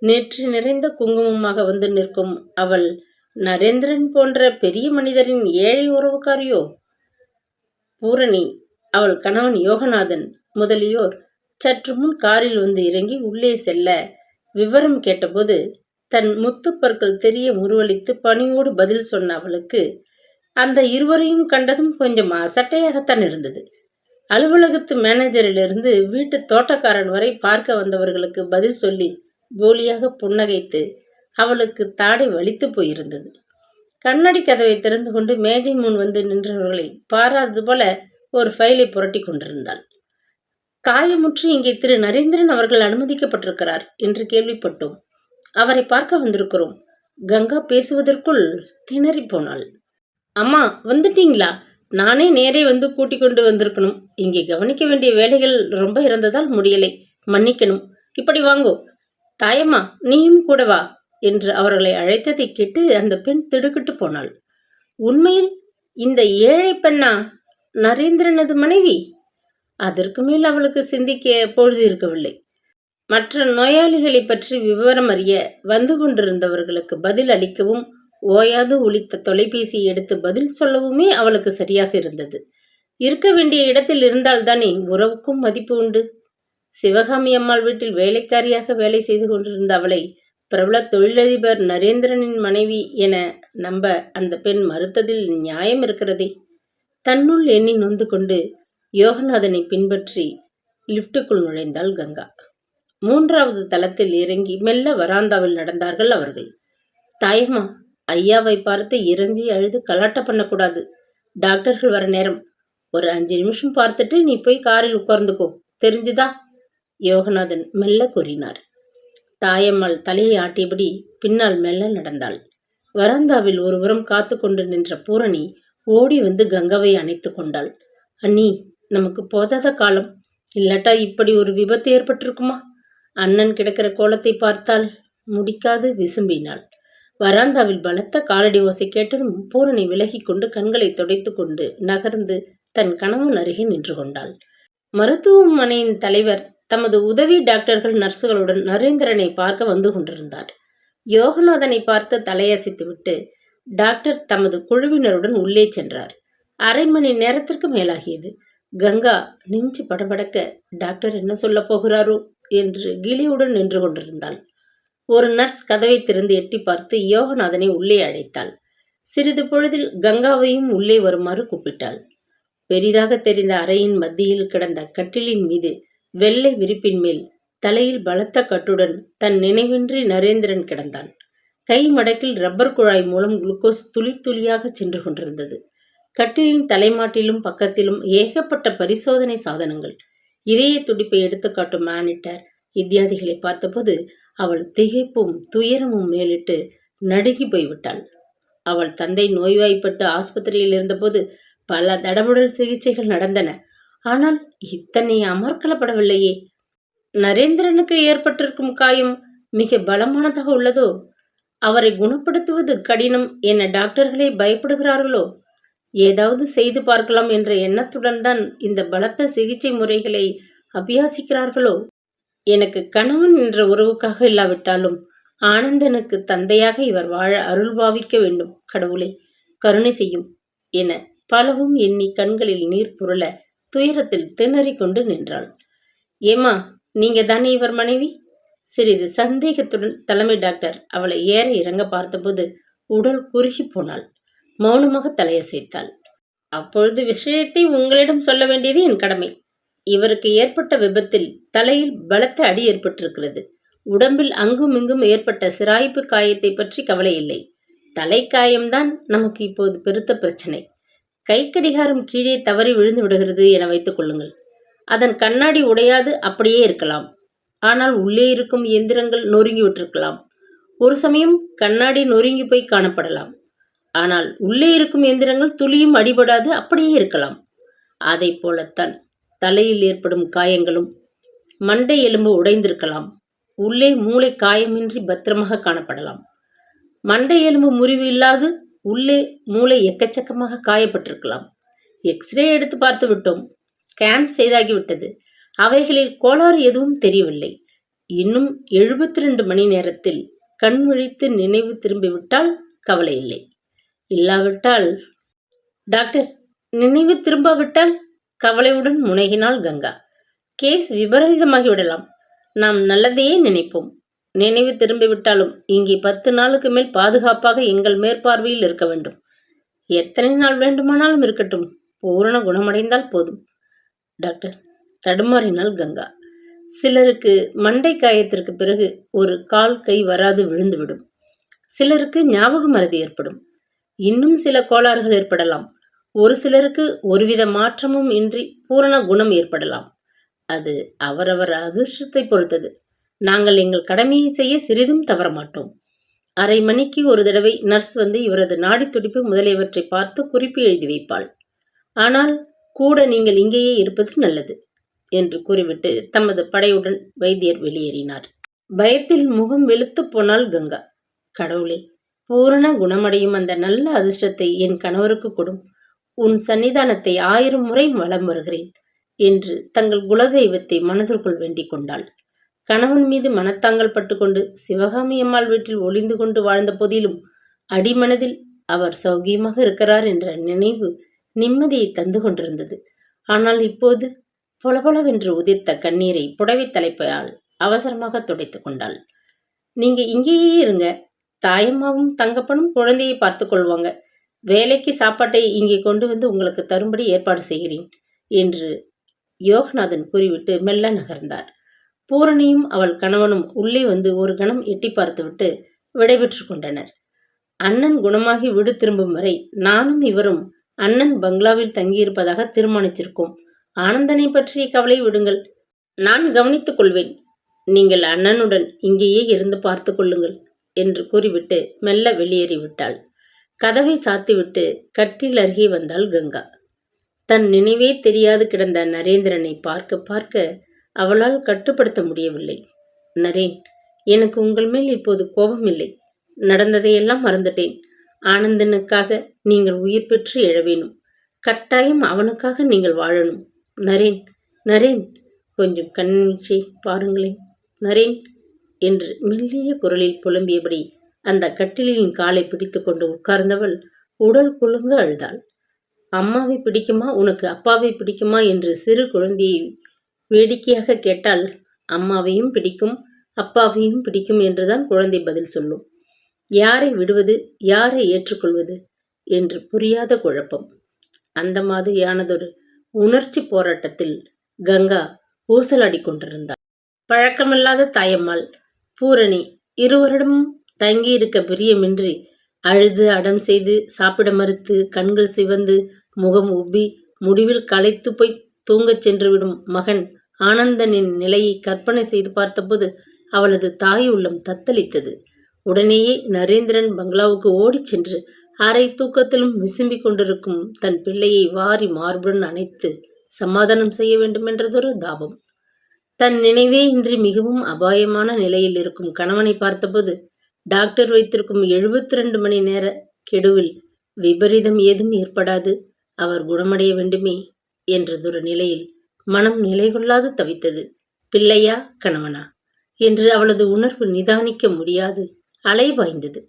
நெற்றி நிறைந்த குங்குமமாக வந்து நிற்கும் அவள் நரேந்திரன் போன்ற பெரிய மனிதரின் ஏழை உறவுக்காரியோ? பூரணி, அவள் கணவன் யோகநாதன் முதலியோர் சற்று முன் காரில் வந்து இறங்கி உள்ளே செல்ல விவரம் கேட்டபோது தன் முத்துப்பற்கள் தெரிய முருவளித்து பணியோடு பதில் சொன்ன அவளுக்கு அந்த இருவரையும் கண்டதும் கொஞ்சம் அசட்டையாகத்தான் இருந்தது. அலுவலகத்து மேனேஜரிலிருந்து வீட்டு தோட்டக்காரன் வரை பார்க்க வந்தவர்களுக்கு பதில் சொல்லி போலியாக புன்னகைத்து அவளுக்கு தாடை வலித்து போயிருந்தது. கண்ணாடி கதவை திறந்து கொண்டு மேஜை முன் வந்து நின்றவர்களை பாராது போல ஒரு ஃபைலை புரட்டி கொண்டிருந்தாள். காயமுற்று இங்கே திரு நரேந்திரன் அவர்கள் அனுமதிக்கப்பட்டிருக்கிறார் என்று கேள்விப்பட்டோம். அவரை பார்க்க வந்திருக்கிறோம். கங்கா பேசுவதற்குள் திணறி போனாள். அம்மா, வந்துட்டீங்களா? நானே நேரே வந்து கூட்டிக் கொண்டு வந்திருக்கணும். இங்கே கவனிக்க வேண்டிய வேலைகள் ரொம்ப இருந்ததால் முடியலை. மன்னிக்கணும். இப்படி வாங்கோ. தாயம்மா, நீயும் கூட வா என்று அவர்களை அழைத்ததை கேட்டு அந்த பெண் திடுக்கிட்டு போனாள். உண்மையில் இந்த ஏழை பெண்ணா நரேந்திரனது மனைவி? அதற்கு மேல் அவளுக்கு சிந்திக்க பொழுது இருக்கவில்லை. மற்ற நோயாளிகளை பற்றி விவரம் அறிய வந்து கொண்டிருந்தவர்களுக்கு பதில் அளிக்கவும் ஓயாது ஒலித்த தொலைபேசியை எடுத்து பதில் சொல்லவுமே அவளுக்கு சரியாக இருந்தது. இருக்க வேண்டிய இடத்தில் இருந்தால்தானே உறவுக்கும் மதிப்பு உண்டு. சிவகாமி அம்மாள் வீட்டில் வேலைக்காரியாக வேலை செய்து கொண்டிருந்த அவளை பிரபல தொழிலதிபர் நரேந்திரனின் மனைவி என நம்ப அந்த பெண் மறுத்ததில் நியாயம் இருக்கிறதே. தன்னுள் எண்ணி நொந்து கொண்டு யோகநாதனை பின்பற்றி லிப்டுக்குள் நுழைந்தாள் கங்கா. 3வது தளத்தில் இறங்கி மெல்ல வராந்தாவில் நடந்தார்கள் அவர்கள். தாயம்மா, ஐயாவை பார்த்து இறஞ்சி அழுது கலாட்ட பண்ணக்கூடாது. டாக்டர்கள் வர நேரம். ஒரு 5 நிமிஷம் பார்த்துட்டு நீ போய் காரில் உட்கார்ந்துக்கோ, தெரிஞ்சுதா? யோகநாதன் மெல்ல கூறினார். தாயம்மாள் தலையை ஆட்டியபடி பின்னால் மெல்ல நடந்தாள். வராந்தாவில் ஒருபுறம் காத்து கொண்டு நின்ற பூரணி ஓடி வந்து கங்காவை அணைத்து கொண்டாள். அண்ணி, நமக்கு போதாத காலம். இல்லாட்டா இப்படி ஒரு விபத்து ஏற்பட்டிருக்குமா? அண்ணன் கிடக்கிற கோலத்தை பார்த்தால் முடிக்காது விசும்பினாள். வராந்தாவில் பலத்த காலடி ஓசை கேட்டதும் பூரணி விலகி கொண்டு கண்களை துடைத்து கொண்டு நகர்ந்து தன் கணவன் அருகே நின்று கொண்டாள். மருத்துவமனையின் தலைவர் தமது உதவி டாக்டர்கள் நர்சுகளுடன் நரேந்திரனை பார்க்க வந்து கொண்டிருந்தார். யோகநாதனை பார்த்து தலையசைத்துவிட்டு டாக்டர் தமது குழுவினருடன் உள்ளே சென்றார். 1/2 மணி நேரத்திற்கு மேலாகியது. கங்கா நெஞ்சு படபடக்க டாக்டர் என்ன சொல்ல போகிறாரோ என்று கிளியுடன் நின்று கொண்டிருந்தாள். ஒரு நர்ஸ் கதவை திறந்து எட்டி பார்த்து யோகநாதனை உள்ளே அழைத்தாள். சிறிது பொழுதில் கங்காவையும் உள்ளே வருமாறு கூப்பிட்டாள். பெரிதாக தெரிந்த அறையின் மத்தியில் கிடந்த கட்டிலின் மீது வெள்ளை விரிப்பின் மேல் தலையில் பலத்த கட்டுடன் தன் நினைவின்றி நரேந்திரன் கிடந்தான். கை மடக்கில் ரப்பர் குழாய் மூலம் குளுக்கோஸ் துளி துளியாக சென்று கொண்டிருந்தது. கட்டிலின் தலைமாட்டிலும் பக்கத்திலும் ஏகப்பட்ட பரிசோதனை சாதனங்கள், இதய துடிப்பை எடுத்து காட்டும் மானிட்டர் இத்தியாதிகளை பார்த்தபோது அவள் திகைப்பும் துயரமும் மேலிட்டு நடுங்கி போய்விட்டாள். அவள் தந்தை நோய்வாய்ப்பட்டு ஆஸ்பத்திரியில் இருந்தபோது பல தடபுடல் சிகிச்சைகள் நடந்தன. ஆனால் இத்தனை அமர்க்கலப்படவில்லையே. நரேந்திரனுக்கு ஏற்பட்டிருக்கும் காயம் மிக பலமானதாக உள்ளதோ? அவரை குணப்படுத்துவது கடினம் என டாக்டர்களே பயப்படுகிறார்களோ? ஏதாவது செய்து பார்க்கலாம் என்ற எண்ணத்துடன் தான் இந்த பலத்த சிகிச்சை முறைகளை அபியாசிக்கிறார்களோ? எனக்கு கணவன் என்ற உறவுக்காக இல்லாவிட்டாலும் ஆனந்தனுக்கு தந்தையாக இவர் வாழ அருள் பாவிக்க வேண்டும். கடவுளை கருணை செய்யும் என பலவும் எண்ணி கண்களில் நீர் புரள துயரத்தில் திணறிக் கொண்டு நின்றாள். ஏம்மா, நீங்க தானே இவர் மனைவி? சிறிது சந்தேகத்துடன் தலைமை டாக்டர் அவளை ஏற இறங்க பார்த்தபோது உடல் குறுகி போனாள். மௌனமாக தலையசைத்தாள். அப்பொழுது விஷயத்தை உங்களிடம் சொல்ல வேண்டியது என் கடமை. இவருக்கு ஏற்பட்ட விபத்தில் தலையில் பலத்த அடி ஏற்பட்டிருக்கிறது. உடம்பில் அங்கும் இங்கும் ஏற்பட்ட சிராய்ப்பு காயத்தை பற்றி கவலை இல்லை. தலைக்காயம்தான் நமக்கு இப்போது பெருத்த பிரச்சனை. கைக்கடிகாரம் கீழே தவறி விழுந்து விடுகிறது என வைத்துக் கொள்ளுங்கள். அதன் கண்ணாடி உடையாது, அப்படியே இருக்கலாம். ஆனால் உள்ளே இருக்கும் இயந்திரங்கள் நொறுங்கி விட்டிருக்கலாம். ஒரு சமயம் கண்ணாடி நொறுங்கி போய் காணப்படலாம். ஆனால் உள்ளே இருக்கும் எந்திரங்கள் துளியும் அடிபடாது, அப்படியே இருக்கலாம். அதை போலத்தான் தலையில் ஏற்படும் காயங்களும். மண்டை எலும்பு உடைந்திருக்கலாம். உள்ளே மூளை காயமின்றி பத்திரமாக காணப்படலாம். மண்டை எலும்பு முறிவு இல்லாது உள்ளே மூளை எக்கச்சக்கமாக காயப்பட்டிருக்கலாம். எக்ஸ்ரே எடுத்து பார்த்து விட்டோம். ஸ்கேன் செய்தாகிவிட்டது. அவைகளில் கோளாறு எதுவும் தெரியவில்லை. இன்னும் 72 மணி நேரத்தில் கண் விழித்து நினைவு திரும்பிவிட்டால் கவலை இல்லை. இல்லாவிட்டால்... டாக்டர், நினைவு திரும்பாவிட்டால்? கவலையுடன் முனகினாள் கங்கா. கேஸ் விபரீதமாகிவிடலாம். நாம் நல்லதையே நினைப்போம். நினைவு திரும்பிவிட்டாலும் இங்கே 10 நாளுக்கு மேல் பாதுகாப்பாக எங்கள் மேற்பார்வையில் இருக்க வேண்டும். எத்தனை நாள் வேண்டுமானாலும் இருக்கட்டும். பூரண குணமடைந்தால் போதும். டாக்டர், தடுமாறினாள் கங்கா. சிலருக்கு மண்டை காயத்திற்கு பிறகு ஒரு கால் கை வராது விழுந்துவிடும். சிலருக்கு ஞாபக மறதி ஏற்படும். இன்னும் சில கோளாறுகள் ஏற்படலாம். ஒரு சிலருக்கு ஒருவித மாற்றமும் இன்றி பூரண குணம் ஏற்படலாம். அது அவரவர் அதிர்ஷ்டத்தை பொறுத்தது. நாங்கள் எங்கள் கடமையை செய்ய சிறிதும் தவற மாட்டோம். அரை மணிக்கு ஒரு தடவை நர்ஸ் வந்து இவரது நாடி துடிப்பு முதலியவற்றை பார்த்து குறிப்பு எழுதி வைப்பாள். ஆனால் கூட நீங்கள் இங்கேயே இருப்பது நல்லது என்று கூறிவிட்டு தமது படையுடன் வைத்தியர் வெளியேறினார். பயத்தில் முகம் வெளுத்து போனாள் கங்கா. கடவுளே, பூரண குணமடையும் அந்த நல்ல அதிர்ஷ்டத்தை என் கணவருக்கு கொடும். உன் சன்னிதானத்தை 1000 முறை வலம் வருகிறேன் என்று தங்கள் குலதெய்வத்தை மனதிற்குள் வேண்டிக் கொண்டாள். கணவன் மீது மனத்தாங்கல் பட்டுக்கொண்டு சிவகாமி அம்மாள் வீட்டில் ஒளிந்து கொண்டு வாழ்ந்த போதிலும் அடிமனதில் அவர் சௌகியமாக இருக்கிறார் என்ற நினைவு நிம்மதியை தந்து கொண்டிருந்தது. ஆனால் இப்போது பொலபொலவென்று உதிர்த்த கண்ணீரை புடவை தலைப்பையால் அவசரமாக துடைத்து கொண்டாள். நீங்க இங்கேயே இருங்க. தாயம்மாவும் தங்கப்பனும் குழந்தையை பார்த்து கொள்வாங்க. வேலைக்கு சாப்பாட்டை இங்கே கொண்டு வந்து உங்களுக்கு தரும்படி ஏற்பாடு செய்கிறேன் என்று யோகநாதன் கூறிவிட்டு மெல்ல நகர்ந்தார். பூரணியும் அவள் கணவனும் உள்ளே வந்து ஒரு கணம் எட்டி பார்த்துவிட்டு விடைபெற்று கொண்டனர். அண்ணன் குணமாகி வீடு திரும்பும் வரை நானும் இவரும் அண்ணன் பங்களாவில் தங்கியிருப்பதாக தீர்மானிச்சிருக்கோம். ஆனந்தனை பற்றிய கவலை விடுங்கள். நான் கவனித்துக் கொள்வேன். நீங்கள் அண்ணனுடன் இங்கேயே இருந்து பார்த்து கொள்ளுங்கள் என்று கூறிவிட்டு மெல்ல வெளியேறிவிட்டாள். கதவை சாத்திவிட்டு கட்டில் அருகே வந்தாள் கங்கா. தன் நினைவே தெரியாது கிடந்த நரேந்திரனை பார்க்க பார்க்க அவளால் கட்டுப்படுத்த முடியவில்லை. நரேன், எனக்கு உங்கள் மேல் இப்போது கோபமில்லை. நடந்ததையெல்லாம் மறந்துட்டேன். ஆனந்தனுக்காக நீங்கள் உயிர் பெற்று எழ வேணும். கட்டாயம் அவனுக்காக நீங்கள் வாழணும். நரேன், நரேன், கொஞ்சம் கண்ணிச்சை பாருங்களேன் நரேன் என்று மெல்லிய குரலில் புலம்பியபடி அந்த கட்டிலின் காலை பிடித்து கொண்டு உட்கார்ந்தவள் உடல் குலுங்க அழுதாள். அம்மாவை பிடிக்குமா, உனக்கு அப்பாவை பிடிக்குமா என்று சிறு குழந்தையை வேடிக்கையாக கேட்டால் அம்மாவையும் பிடிக்கும் அப்பாவையும் பிடிக்கும் என்றுதான் குழந்தை பதில் சொல்லும். யாரை விடுவது, யாரை ஏற்றுக்கொள்வது என்று புரியாத குழப்பம். அந்த மாதிரியானதொரு உணர்ச்சி போராட்டத்தில் கங்கா ஊசலாடி கொண்டிருந்தாள். பழக்கமில்லாத தாயம்மாள் பூரணி இருவரிடமும் தங்கியிருக்க பிரியமின்றி அழுது அடம் செய்து சாப்பிட மறுத்து கண்கள் சிவந்து முகம் உப்பி முடிவில் களைத்து போய் தூங்கச் சென்றுவிடும் மகன் ஆனந்தனின் நிலையை கற்பனை செய்து பார்த்தபோது அவளது தாய் உள்ளம் தத்தளித்தது. உடனேயே நரேந்திரன் பங்களாவுக்கு ஓடிச் சென்று அரை தூக்கத்திலும் விசும்பிக் கொண்டிருக்கும் தன் பிள்ளையை வாரி மார்புடன் அணைத்து சமாதானம் செய்ய வேண்டுமென்றதொரு தாபம். தன் நினைவே இன்றி மிகவும் அபாயமான நிலையில் இருக்கும் கணவனை பார்த்தபோது டாக்டர் வைத்திருக்கும் 72 மணி நேர கெடுவில் விபரீதம் ஏதும் ஏற்படாது, அவர் குணமடைய வேண்டுமே என்றதொரு நிலையில் மனம் நிலை கொள்ளாது தவித்தது. பிள்ளையா கணவனா என்று அவளது உணர்வு நிதானிக்க முடியாது அலைபாய்ந்தது.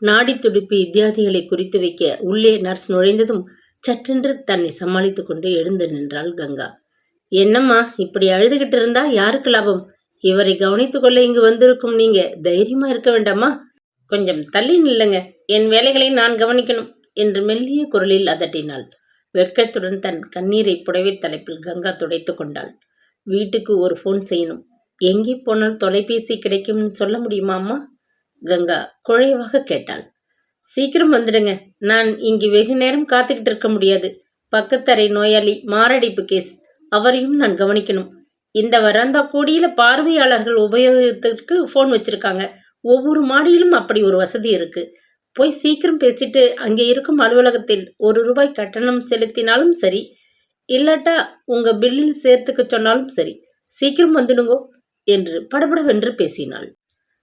நாடி துடிப்பு இத்தியாதிகளை குறித்து வைக்க உள்ளே நர்ஸ் நுழைந்ததும் சற்றென்று தன்னை சமாளித்து கொண்டு எழுந்து நின்றாள் கங்கா. என்னம்மா இப்படி அழுதுகிட்டு இருந்தா யாருக்கு லாபம்? இவரை கவனித்துக் கொள்ள இங்கு வந்திருக்கும் நீங்க தைரியமா இருக்க வேண்டாமா? கொஞ்சம் தள்ளி நில்லுங்க, என் வேலைகளை நான் கவனிக்கணும் என்று மெல்லிய குரலில் அதட்டினாள். வெட்கத்துடன் தன் கண்ணீரை புடவை தலைப்பில் கங்கா துடைத்துக் கொண்டாள். வீட்டுக்கு ஒரு ஃபோன் செய்யணும். எங்கே போனால் தொலைபேசி கிடைக்கும்னு சொல்ல முடியுமா அம்மா? கங்கா குழைவாக கேட்டாள். சீக்கிரம் வந்துடுங்க, நான் இங்கு வெகு நேரம் காத்துக்கிட்டு இருக்க முடியாது. பக்கத்தரை நோயாளி மாரடைப்பு கேஸ், அவரையும் நான் கவனிக்கணும். இந்த வராந்தா கூடியில பார்வையாளர்கள் உபயோகத்திற்கு ஃபோன் வச்சிருக்காங்க. ஒவ்வொரு மாடியிலும் அப்படி ஒரு வசதி இருக்கு. போய் சீக்கிரம் பேசிட்டு அங்கே இருக்கும் அலுவலகத்தில் ₹1 கட்டணம் செலுத்தினாலும் சரி, இல்லாட்டா உங்க பில்லில் சேர்த்துக்க சொன்னாலும் சரி, சீக்கிரம் வந்துடுங்கோ என்று படபடவென்று பேசினாள்.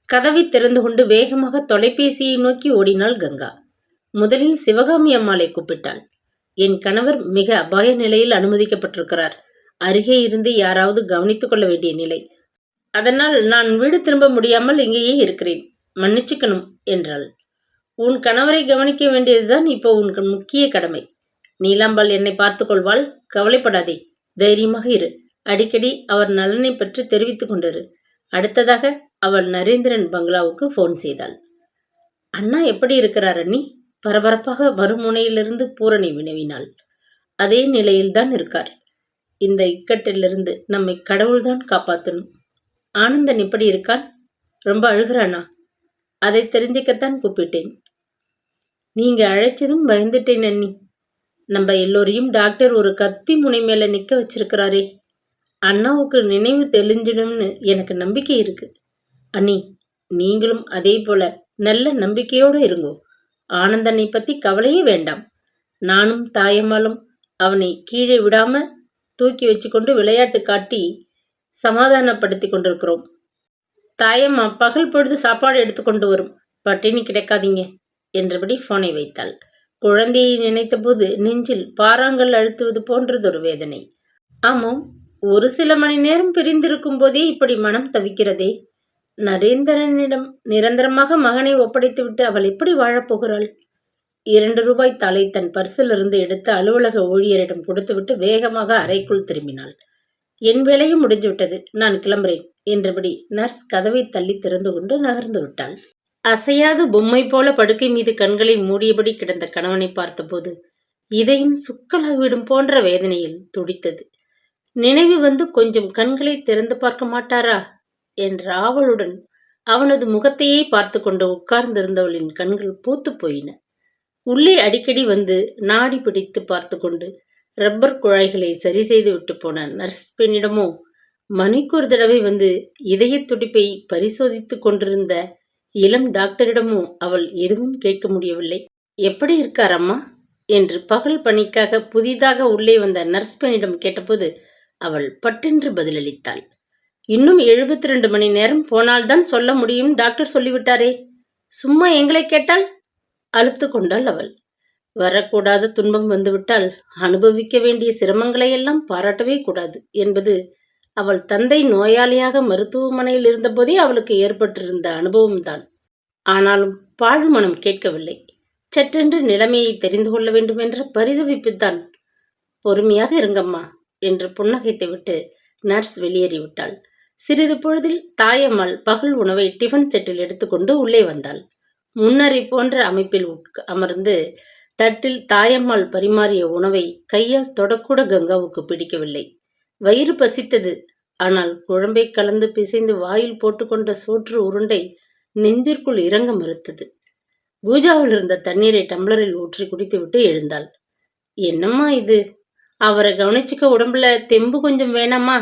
கதவை திறந்து கொண்டு வேகமாக தொலைபேசியை நோக்கி ஓடினாள் கங்கா. முதலில் சிவகாமி அம்மாளை கூப்பிட்டாள். என் கணவர் மிக அபாய நிலையில் அனுமதிக்கப்பட்டிருக்கிறார். அருகே இருந்து யாராவது கவனித்துக் கொள்ள வேண்டிய நிலை. அதனால் நான் வீடு திரும்ப முடியாமல் இங்கேயே இருக்கிறேன். மன்னிச்சுக்கணும் என்றாள். உன் கணவரை கவனிக்க வேண்டியதுதான் இப்போ உன் முக்கிய கடமை. நீலாம்பாள் என்னை பார்த்துக் கொள்வாள், கவலைப்படாதே. தைரியமாக இரு. அடிக்கடி அவர் நலனை பற்றி தெரிவித்துக் கொண்டிரு. அடுத்ததாக அவள் நரேந்திரன் பங்களாவுக்கு ஃபோன் செய்தாள். அண்ணா எப்படி இருக்கிறார் அண்ணி? பரபரப்பாக மறுமுனையிலிருந்து பூரணி வினவினாள். அதே நிலையில்தான் இருக்கார். இந்த இக்கட்டிலிருந்து நம்மை கடவுள்தான் காப்பாற்றணும். ஆனந்தன் எப்படி இருக்கான்? ரொம்ப அழுகிறானா? அதை தெரிஞ்சுக்கத்தான் கூப்பிட்டேன். நீங்க அழைச்சதும் பயந்துட்டேன் அண்ணி. நம்ம எல்லோரையும் டாக்டர் ஒரு கத்தி முனை மேல நிக்க வச்சிருக்கிறாரே. அண்ணாவுக்கு நினைவு தெளிஞ்சிடும்னு எனக்கு நம்பிக்கை இருக்கு. அண்ணி, நீங்களும் அதே போல நல்ல நம்பிக்கையோடு இருங்கோ. ஆனந்தனை பத்தி கவலையே வேண்டாம். நானும் தாயம்மாளும் அவனை கீழே விடாம தூக்கி வச்சுக்கொண்டு விளையாட்டு காட்டி சமாதானப்படுத்தி கொண்டிருக்கிறோம். தாயம்மா பகல் பொழுது சாப்பாடு எடுத்துக்கொண்டு வரும். பட்டினி கிடைக்காதீங்க என்றபடி போனை வைத்தாள். குழந்தையை நினைத்தபோது நெஞ்சில் பாறாங்கல் அழுத்துவது போன்றதொரு வேதனை. ஆமாம், ஒரு சில மணி நேரம் பிரிந்திருக்கும் போதே இப்படி மனம் தவிக்கிறதே. நரேந்திரனிடம் நிரந்தரமாக மகனை ஒப்படைத்துவிட்டு அவள் எப்படி வாழப்போகிறாள்? ₹2 தாளை தன் பர்சிலிருந்து எடுத்து அலுவலக ஊழியரிடம் கொடுத்துவிட்டு வேகமாக அறைக்குள் திரும்பினாள். என் வேலையும் முடிஞ்சுவிட்டது, நான் கிளம்புறேன் என்றபடி நர்ஸ் கதவை தள்ளி திறந்து கொண்டு நகர்ந்து விட்டாள். அசையாது பொம்மை போல படுக்கை மீது கண்களை மூடியபடி கிடந்த கணவனை பார்த்தபோது இதயம் சுக்கலாகிவிடும் போன்ற வேதனையில் துடித்தது. நினைவு வந்து கொஞ்சம் கண்களை திறந்து பார்க்க மாட்டாரா என்ற ஆவலுடன் அவனது முகத்தையே பார்த்து கொண்டு உட்கார்ந்திருந்தவளின் கண்கள் பூத்து போயின. உள்ளே அடிக்கடி வந்து நாடி பிடித்து பார்த்து கொண்டு ரப்பர் குழாய்களை சரி செய்து விட்டு போன நர்ஸ் பெண்ணிடமோ, மணிக்கு ஒரு தடவை வந்து இதய துடிப்பை பரிசோதித்து கொண்டிருந்த இளம் டாக்டரிடமோ அவள் எதுவும் கேட்க முடியவில்லை. எப்படி இருக்காரம்மா என்று பகல் பணிக்காக புதிதாக உள்ளே வந்த நர்ஸ் பெண்ணிடம் கேட்டபோது அவள் பட்டென்று பதிலளித்தாள். இன்னும் 72 மணி நேரம் போனால்தான் சொல்ல முடியும், டாக்டர் சொல்லிவிட்டாரே. சும்மா எங்களை கேட்டால்? அழுத்து கொண்டாள் அவள். வரக்கூடாத துன்பம் வந்துவிட்டால் அனுபவிக்க வேண்டிய சிரமங்களையெல்லாம் பாராட்டவே கூடாது என்பது அவள் தந்தை நோயாளியாக மருத்துவமனையில் இருந்தபோதே அவளுக்கு ஏற்பட்டிருந்த அனுபவம்தான். ஆனாலும் பாழ் மனம் கேட்கவில்லை. சற்றென்று நிலைமையை தெரிந்து கொள்ள வேண்டும் என்ற பரிதவிப்புத்தான். பொறுமையாக இருங்கம்மா என்று புன்னகைத்து விட்டு நர்ஸ் வெளியேறிவிட்டாள். சிறிது பொழுதில் தாயம்மாள் பகல் உணவை டிஃபன் செட்டில் எடுத்துக்கொண்டு உள்ளே வந்தாள். முன்னரை போன்ற அமைப்பில் அமர்ந்து தட்டில் தாயம்மாள் பரிமாறிய உணவை கையால் தொடக்கூட கங்காவுக்கு பிடிக்கவில்லை. வயிறு பசித்தது. ஆனால் குழம்பை கலந்து பிசைந்து வாயில் போட்டுக்கொண்ட சோற்று உருண்டை நெஞ்சிற்குள் இறங்க மறுத்தது. பூஜாவில் இருந்த தண்ணீரை டம்ளரில் ஊற்றி குடித்துவிட்டு எழுந்தாள். என்னம்மா இது? அவரை கவனிச்சுக்க உடம்புல தெம்பு கொஞ்சம் வேணாமா?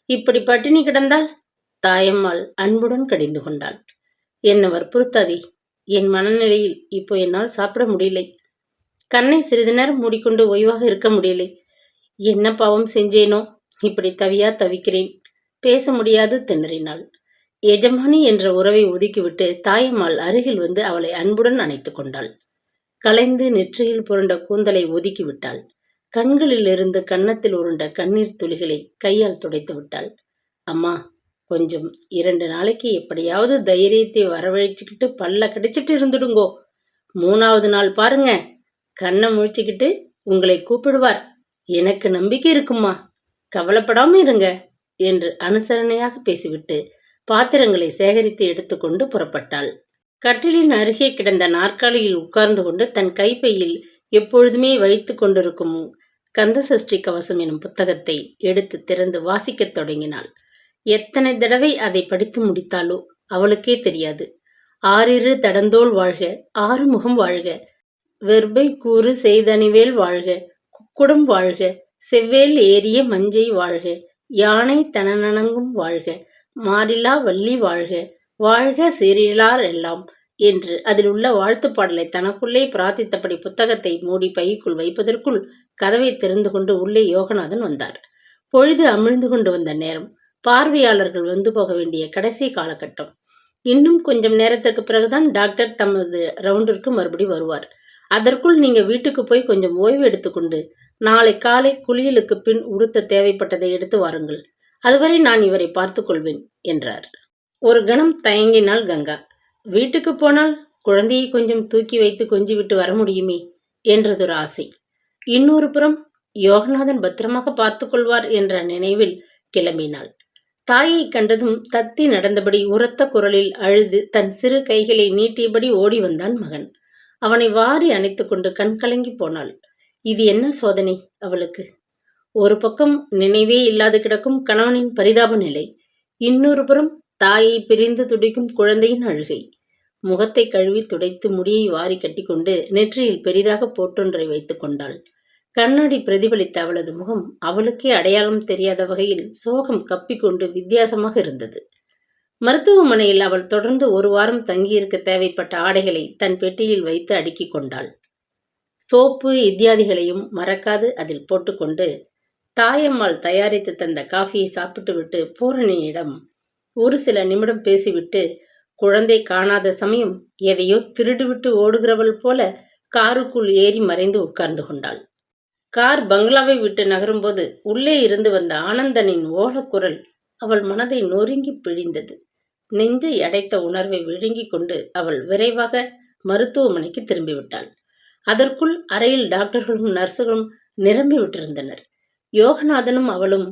இப்படி பட்டினி கிடந்தால்? தாயம்மாள் அன்புடன் கடிந்து கொண்டாள். என்னை வற்புறுத்தாதே. என் மனநிலையில் இப்போ என்னால் சாப்பிட முடியலை. கண்ணை சிறிது நேரம் மூடிக்கொண்டு ஓய்வாக இருக்க முடியலை. என்ன பாவம் செஞ்சேனோ இப்படி தவியா தவிக்கிறேன். பேச முடியாது திணறினாள். எஜமானி என்ற உறவை ஒதுக்கிவிட்டு தாயம்மாள் அருகில் வந்து அவளை அன்புடன் அணைத்து கொண்டாள். கலைந்து நெற்றியில் புரண்ட கூந்தலை ஒதுக்கிவிட்டாள். கண்களிலிருந்து கன்னத்தில் உருண்ட கண்ணீர் துளிகளை கையால் துடைத்து விட்டாள். அம்மா, கொஞ்சம் 2 நாளைக்கு எப்படியாவது தைரியத்தை வரவழைச்சிக்கிட்டு பல்ல கடிச்சிட்டு இருந்துடுங்கோ. 3வது நாள் பாருங்க, கண்ணை முழிச்சுக்கிட்டு உங்களை கூப்பிடுவார். எனக்கு நம்பிக்கை இருக்குமா. கவலைப்படாம இருங்க என்று அனுசரணையாக பேசிவிட்டு பாத்திரங்களை சேகரித்து எடுத்துக்கொண்டு புறப்பட்டாள். கட்டிலின் அருகே கிடந்த நாற்காலியில் உட்கார்ந்து கொண்டு தன் கைப்பையில் எப்பொழுதுமே வைத்து கொண்டிருக்கும் கந்தசஷ்டி கவசம் எனும் புத்தகத்தை எடுத்து திறந்து வாசிக்கத் தொடங்கினாள். எத்தனை தடவை அதை படித்து முடித்தாலோ அவளுக்கே தெரியாது. ஆறிரு தடந்தோள் வாழ்க, ஆறுமுகம் வாழ்க, வெற்பை கூறு செய்தணிவேல் வாழ்க, குக்குடம் வாழ்க, செவ்வேல் ஏறிய மஞ்சை வாழ்க, யானை தனநனங்கும் வாழ்க, மாறிலா வள்ளி வாழ்க, வாழ்க சீரிலார் எல்லாம் என்று அதில் உள்ள வாழ்த்துப் பாடலை தனக்குள்ளே பிரார்த்தித்தபடி புத்தகத்தை மூடி பைக்குள் வைப்பதற்குள் கதவை திறந்து கொண்டு உள்ளே யோகநாதன் வந்தார். பொழுது அமிழ்ந்து கொண்டு வந்த நேரம். பார்வையாளர்கள் வந்து போக வேண்டிய கடைசி காலகட்டம். இன்னும் கொஞ்சம் நேரத்திற்கு பிறகுதான் டாக்டர் தமது ரவுண்டிற்கு மறுபடி வருவார். அதற்குள் நீங்க வீட்டுக்கு போய் கொஞ்சம் ஓய்வு எடுத்துக்கொண்டு நாளை காலை குளியலுக்கு பின் உடுத்த தேவைப்பட்டதை எடுத்து வாருங்கள். அதுவரை நான் இவரை பார்த்து கொள்வேன் என்றார். ஒரு கணம் தயங்கினாள் கங்கா. வீட்டுக்கு போனால் குழந்தையை கொஞ்சம் தூக்கி வைத்து கொஞ்சிவிட்டு வர முடியுமே என்றதொரு ஆசை. இன்னொரு புறம் யோகநாதன் பத்திரமாக பார்த்து கொள்வார் என்ற நினைவில் கிளம்பினாள். தாயை கண்டதும் தத்தி நடந்தபடி உரத்த குரலில் அழுது தன் சிறு கைகளை நீட்டியபடி ஓடி வந்தான் மகன். அவனை வாரி அணைத்து கொண்டு கண் கலங்கி போனாள். இது என்ன சோதனை அவளுக்கு? ஒரு பக்கம் நினைவே இல்லாது கிடக்கும் கணவனின் பரிதாப நிலை, இன்னொரு புறம் தாயை பிரிந்து துடிக்கும் குழந்தையின் அழுகை. முகத்தை கழுவி துடைத்து முடியை வாரி கட்டிக்கொண்டு நெற்றியில் பெரிதாக போட்டொன்றை வைத்து கொண்டாள். கண்ணாடி பிரதிபலித்த அவளது முகம் அவளுக்கே அடையாளம் தெரியாத வகையில் சோகம் கப்பிக்கொண்டு வித்தியாசமாக இருந்தது. மருத்துவமனையில் அவள் தொடர்ந்து ஒரு வாரம் தங்கியிருக்க தேவைப்பட்ட ஆடைகளை தன் பெட்டியில் வைத்து அடுக்கி கொண்டாள். சோப்பு இத்தியாதிகளையும் மறக்காது அதில் போட்டுக்கொண்டு தாயம்மாள் தயாரித்து தந்த காஃபியை சாப்பிட்டுவிட்டு பூரணியிடம் ஒரு சில நிமிடம் பேசிவிட்டு குழந்தை காணாத சமயம் எதையோ திருடுவிட்டு ஓடுகிறவள் போல காருக்குள் ஏறி மறைந்து உட்கார்ந்து கொண்டாள். கார் பங்களாவை விட்டு நகரும்போது உள்ளே இருந்து வந்த ஆனந்தனின் ஓலக்குரல் அவள் மனதை நொறுங்கி பிழிந்தது. நெஞ்சை அடைத்த உணர்வை விழுங்கி கொண்டு அவள் விரைவாக மருத்துவமனைக்கு திரும்பிவிட்டாள். அதற்குள் அறையில் டாக்டர்களும் நர்சுகளும் நிரம்பி விட்டிருந்தனர். யோகநாதனும் அவளும்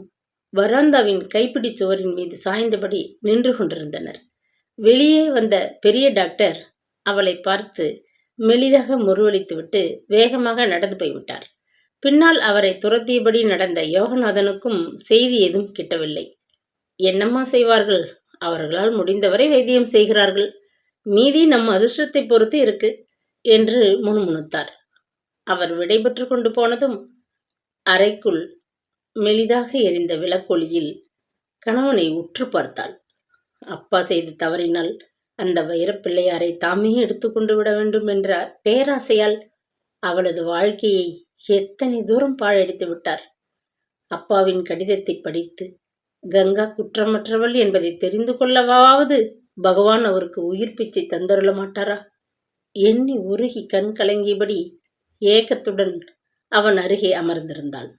வராந்தாவின் கைப்பிடி சுவரின் மீது சாய்ந்தபடி நின்று கொண்டிருந்தனர். வெளியே வந்த பெரிய டாக்டர் அவளை பார்த்து மெலிதாக முருவளித்துவிட்டு வேகமாக நடந்து போய்விட்டார். பின்னால் அவரை துரத்தியபடி நடந்த யோகநாதனுக்கும் செய்தி எதுவும் கிட்டவில்லை. என்னம்மா செய்வார்கள்? அவர்களால் முடிந்தவரை வைத்தியம் செய்கிறார்கள். மீதி நம் அதிர்ஷ்டத்தை பொறுத்து இருக்கு என்று முணுமுணுத்தார். அவர் விடைபெற்று கொண்டு போனதும் அறைக்குள் மெலிதாக எரிந்த விளக்கொளியில் கணவனை உற்று பார்த்தாள். அப்பா செய்த தவறினால் அந்த வைரப்பிள்ளையாரை தாமே எடுத்துக்கொண்டு விட வேண்டும் என்ற பேராசையால் அவளது வாழ்க்கையை எத்தனை தூரம் பாழடித்து விட்டார். அப்பாவின் கடிதத்தை படித்து கங்கா குற்றமற்றவள் என்பதை தெரிந்து கொள்ளவாவது பகவான் அவருக்கு உயிர் பிச்சை தந்தருள மாட்டாரா? எண்ணி உருகி கண் கலங்கியபடி ஏக்கத்துடன் அவன் அருகே அமர்ந்திருந்தாள்.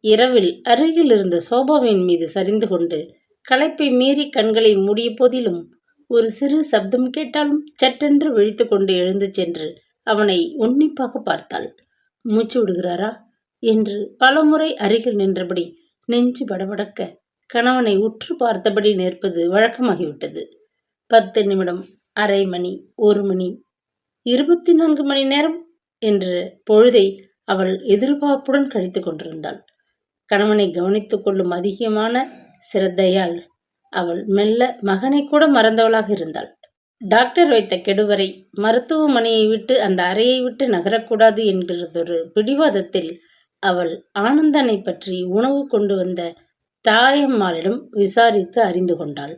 இரவில் அருகில் இருந்த சோபாவின் மீது சரிந்து கொண்டு களைப்பை மீறி கண்களை மூடிய போதிலும் ஒரு சிறு சப்தம் கேட்டாலும் சட்டென்று விழித்து கொண்டு எழுந்து சென்று அவனை உன்னிப்பாக பார்த்தாள். மூச்சு விடுகிறாரா என்று பலமுறை அருகில் நின்றபடி நெஞ்சு படபடக்க கணவனை உற்று பார்த்தபடி நிற்பது வழக்கமாகிவிட்டது. 10 நிமிடம், அரை மணி, 1 மணி, 24 மணி நேரம் என்ற பொழுதை அவள் எதிர்பார்ப்புடன் கழித்து கொண்டிருந்தாள். கணவனை கவனித்துக் கொள்ளும் அதிகமான சிரத்தையால் அவள் மெல்ல மகனை கூட மறந்தவளாக இருந்தாள். டாக்டர் வைத்த கெடுவரை மருத்துவமனையை விட்டு அந்த அறையை விட்டு நகரக்கூடாது என்கிறதொரு பிடிவாதத்தில் அவள் ஆனந்தனை பற்றி உணவு கொண்டு வந்த தாயம்மாளிடம் விசாரித்து அறிந்து கொண்டாள்.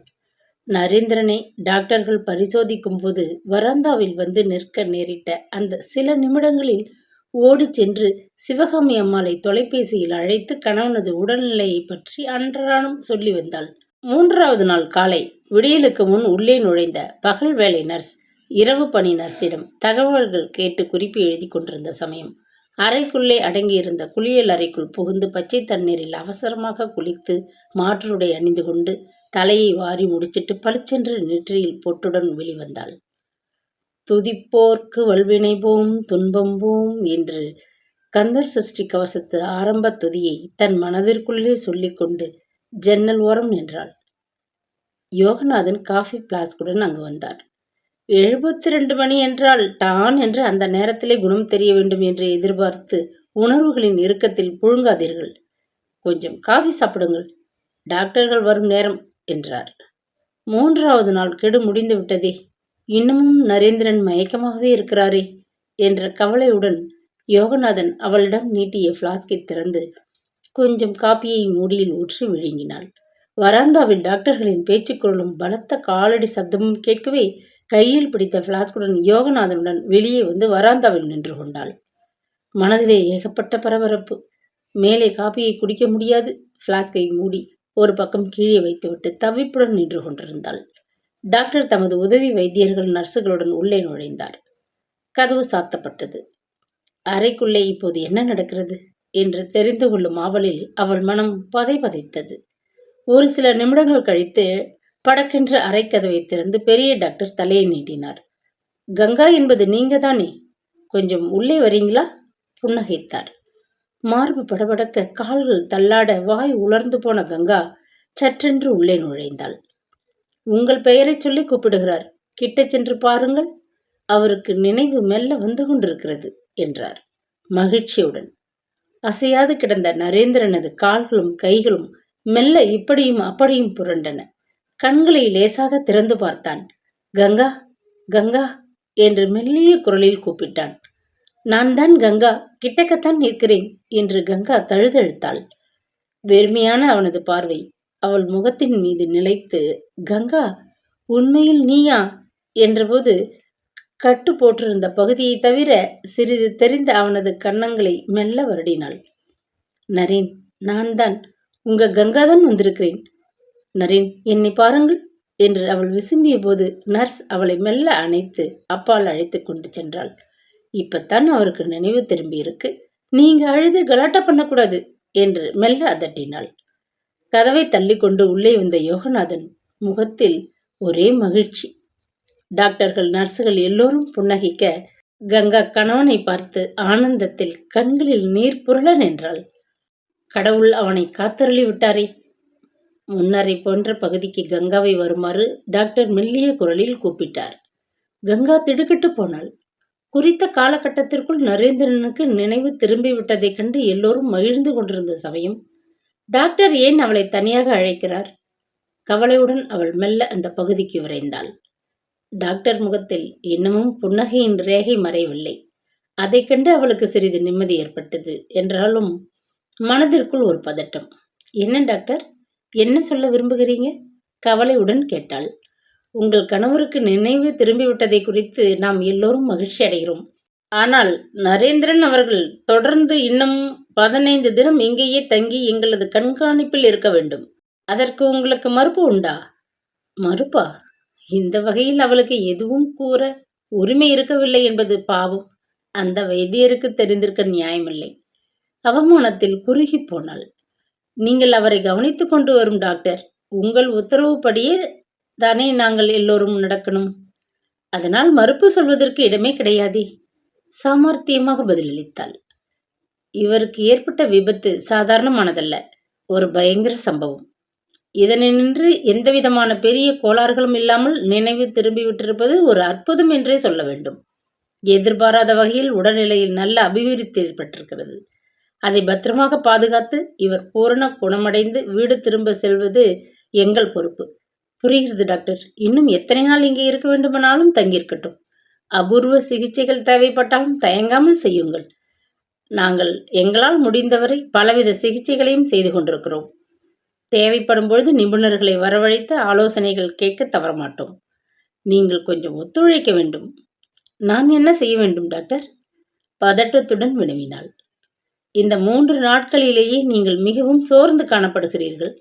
நரேந்திரனை டாக்டர்கள் பரிசோதிக்கும் போது வராந்தாவில் வந்து நிற்க நேரிட்ட அந்த சில நிமிடங்களில் ஓடி சென்று சிவகாமி அம்மாளை தொலைபேசியில் அழைத்து கணவனது உடல்நிலையை பற்றி அன்றாடம் சொல்லி வந்தாள். 3வது நாள் காலை விடியலுக்கு முன் உள்ளே நுழைந்த பகல் வேலை நர்ஸ் இரவு பணி நர்ஸிடம் தகவல்கள் கேட்டு குறிப்பு எழுதி கொண்டிருந்த சமயம் அறைக்குள்ளே அடங்கியிருந்த குளியல் அறைக்குள் புகுந்து பச்சை தண்ணீரில் அவசரமாக குளித்து மாற்றுடை அணிந்து கொண்டு தலையை வாரி முடிச்சிட்டு பளிச்சென்று நெற்றியில் பொட்டுடன் வெளிவந்தாள். துதிப்போர்க்கு வல்வினை போம் துன்பம் போம் என்று கந்தர் சஷ்டி கவசத்து ஆரம்ப துதியை தன் மனதிற்குள்ளே சொல்லிக்கொண்டு ஜன்னல் ஓரம் நின்றாள். யோகநாதன் காஃபி பிளாஸ்குடன் அங்கு வந்தார். 72 மணி என்றால் டான் என்று அந்த நேரத்திலே குணம் தெரிய வேண்டும் என்று எதிர்பார்த்து உணர்வுகளின் இறுக்கத்தில் புழுங்காதீர்கள். கொஞ்சம் காஃபி சாப்பிடுங்கள், டாக்டர்கள் வரும் நேரம் என்றார். 3வது நாள் கெடு முடிந்து விட்டதே, இன்னமும் நரேந்திரன் மயக்கமாகவே இருக்கிறாரே என்ற கவலையுடன் யோகநாதன் அவளிடம் நீட்டிய பிளாஸ்கை திறந்து கொஞ்சம் காப்பியை மூடியில் ஊற்றி விழுங்கினாள். வராந்தாவில் டாக்டர்களின் பேச்சுக்குரலும் பலத்த காலடி சப்தமும் கேட்கவே கையில் பிடித்த பிளாஸ்குடன் யோகநாதனுடன் வெளியே வந்து வராந்தாவில் நின்று கொண்டாள். மனதிலே ஏகப்பட்ட பரபரப்பு. மேலே காப்பியை குடிக்க முடியாது. பிளாஸ்கை மூடி ஒரு பக்கம் கீழே வைத்துவிட்டு தவிப்புடன் நின்று கொண்டிருந்தாள். டாக்டர் தமது உதவி வைத்தியர்கள் நர்சுகளுடன் உள்ளே நுழைந்தார். கதவு சாத்தப்பட்டது. அறைக்குள்ளே இப்போது என்ன நடக்கிறது என்று தெரிந்து கொள்ளும் ஆவலில் அவள் மனம் பதைத்தது. ஒரு சில நிமிடங்கள் கழித்து படக்கென்று அறைக்கதவை திறந்து பெரிய டாக்டர் தலையை நீட்டினார். கங்கா என்பது நீங்க தானே? கொஞ்சம் உள்ளே வரீங்களா? புன்னகைத்தார். மார்பு படபடக்க, கால்கள் தள்ளாட, வாய் உலர்ந்து போன கங்கா சற்றென்று உள்ளே நுழைந்தாள். உங்கள் பெயரை சொல்லி கூப்பிடுகிறார், கிட்ட சென்று பாருங்கள், அவருக்கு நினைவு மெல்ல வந்து கொண்டிருக்கிறது என்றார் மகிழ்ச்சியுடன். அசையாது கிடந்த நரேந்திரனது கால்களும் கைகளும் மெல்ல இப்படியும் அப்படியும் புரண்டன. கண்களை லேசாக திறந்து பார்த்தான். கங்கா, கங்கா என்று மெல்லிய குரலில் கூப்பிட்டான். நான் தான் கங்கா, கிட்டக்கத்தான் இருக்கிறேன் என்று கங்கா தழுதழுத்தாள். வெறுமையான அவனது பார்வை அவள் முகத்தின் மீது நிலைத்து, கங்கா, உண்மையில் நீயா என்றபோது கட்டு போட்டிருந்த பகுதியை தவிர சிறிது தெரிந்த அவனது கன்னங்களை மெல்ல வருடினாள். நரேன், நான் தான், உங்க கங்காதான் வந்திருக்கிறேன். நரேன், என்னை பாருங்கள் என்று அவள் விசும்பிய போது நர்ஸ் அவளை மெல்ல அணைத்து அப்பால் அழைத்து கொண்டு சென்றாள். இப்பத்தான் அவருக்கு நினைவு திரும்பி இருக்கு, நீங்க அழுது கலாட்டா பண்ணக்கூடாது என்று மெல்ல அதட்டினாள். கதவை தள்ளிக்கொண்டு உள்ளே வந்த யோகநாதன் முகத்தில் ஒரே மகிழ்ச்சி. டாக்டர்கள் நர்சுகள் எல்லோரும் புன்னகைக்க கங்கா கணவனை பார்த்து ஆனந்தத்தில் கண்களில் நீர் புரள நின்றாள். கடவுள் அவனை காத்தருளி விட்டாரே. முன்னரை போன்ற பகுதிக்கு கங்காவை வருமாறு டாக்டர் மெல்லிய குரலில் கூப்பிட்டார். கங்கா திடுக்கிட்டு போனாள். குறித்த காலகட்டத்திற்குள் நரேந்திரனுக்கு நினைவு திரும்பிவிட்டதைக் கண்டு எல்லோரும் மகிழ்ந்து கொண்டிருந்த சமயம் டாக்டர் ஏன் அவளை தனியாக அழைக்கிறார்? கவலையுடன் அவள் மெல்ல அந்த பகுதிக்கு விரைந்தாள். டாக்டர் முகத்தில் இன்னமும் புன்னகையின் ரேகை மறையவில்லை. அதை கண்டு அவளுக்கு சிறிது நிம்மதி ஏற்பட்டது. என்றாலும் மனதிற்குள் ஒரு பதட்டம். என்ன டாக்டர், என்ன சொல்ல விரும்புகிறீங்க? கவலையுடன் கேட்டாள். உங்கள் கணவருக்கு நினைவு திரும்பிவிட்டதை குறித்து நாம் எல்லோரும் மகிழ்ச்சி அடைகிறோம். ஆனால் நரேந்திரன் அவர்கள் தொடர்ந்து இன்னும் 15 தினம் இங்கேயே தங்கி எங்களது கண்காணிப்பில் இருக்க வேண்டும். அதற்கு உங்களுக்கு மறுப்பு உண்டா? மறுப்பா? இந்த வகையில் அவளுக்கு எதுவும் கூற உரிமை இருக்கவில்லை என்பது பாவம் அந்த வைத்தியருக்கு தெரிந்திருக்க நியாயமில்லை. அவமானத்தில் குறுகி போனாள். நீங்கள் அவரை கவனித்துக் கொண்டு வரும் டாக்டர். உங்கள் உத்தரவுப்படியே தானே நாங்கள் எல்லோரும் நடக்கணும். அதனால் மறுப்பு சொல்வதற்கு இடமே கிடையாதே. சாமர்த்தியமாக பதிலளித்தாள். இவருக்கு ஏற்பட்ட விபத்து சாதாரணமானதல்ல, ஒரு பயங்கர சம்பவம். இதனின்று எந்தவிதமான பெரிய கோளாறுகளும் இல்லாமல் நினைவு திரும்பிவிட்டிருப்பது ஒரு அற்புதம் என்றே சொல்ல வேண்டும். எதிர்பாராத வகையில் உடல்நிலையில் நல்ல அபிவிருத்தி ஏற்பட்டிருக்கிறது. அதை பத்திரமாக பாதுகாத்து இவர் பூரண குணமடைந்து வீடு திரும்ப செல்வது எங்கள் பொறுப்பு. புரிகிறது டாக்டர். இன்னும் எத்தனை நாள் இங்கே இருக்க வேண்டுமானாலும் தங்கியிருக்கட்டும். அபூர்வ சிகிச்சைகள் தேவைப்பட்டாலும் தயங்காமல் செய்யுங்கள். நாங்கள் எங்களால் முடிந்தவரை பலவித சிகிச்சைகளையும் செய்து கொண்டிருக்கிறோம். தேவைப்படும் பொழுது நிபுணர்களை வரவழைத்து ஆலோசனைகள் கேட்க தவறமாட்டோம். நீங்கள் கொஞ்சம் ஒத்துழைக்க வேண்டும். நான் என்ன செய்ய வேண்டும் டாக்டர்? பதட்டத்துடன் வினவினாள். இந்த 3 நாட்களிலேயே நீங்கள் மிகவும் சோர்ந்து காணப்படுகிறீர்கள்.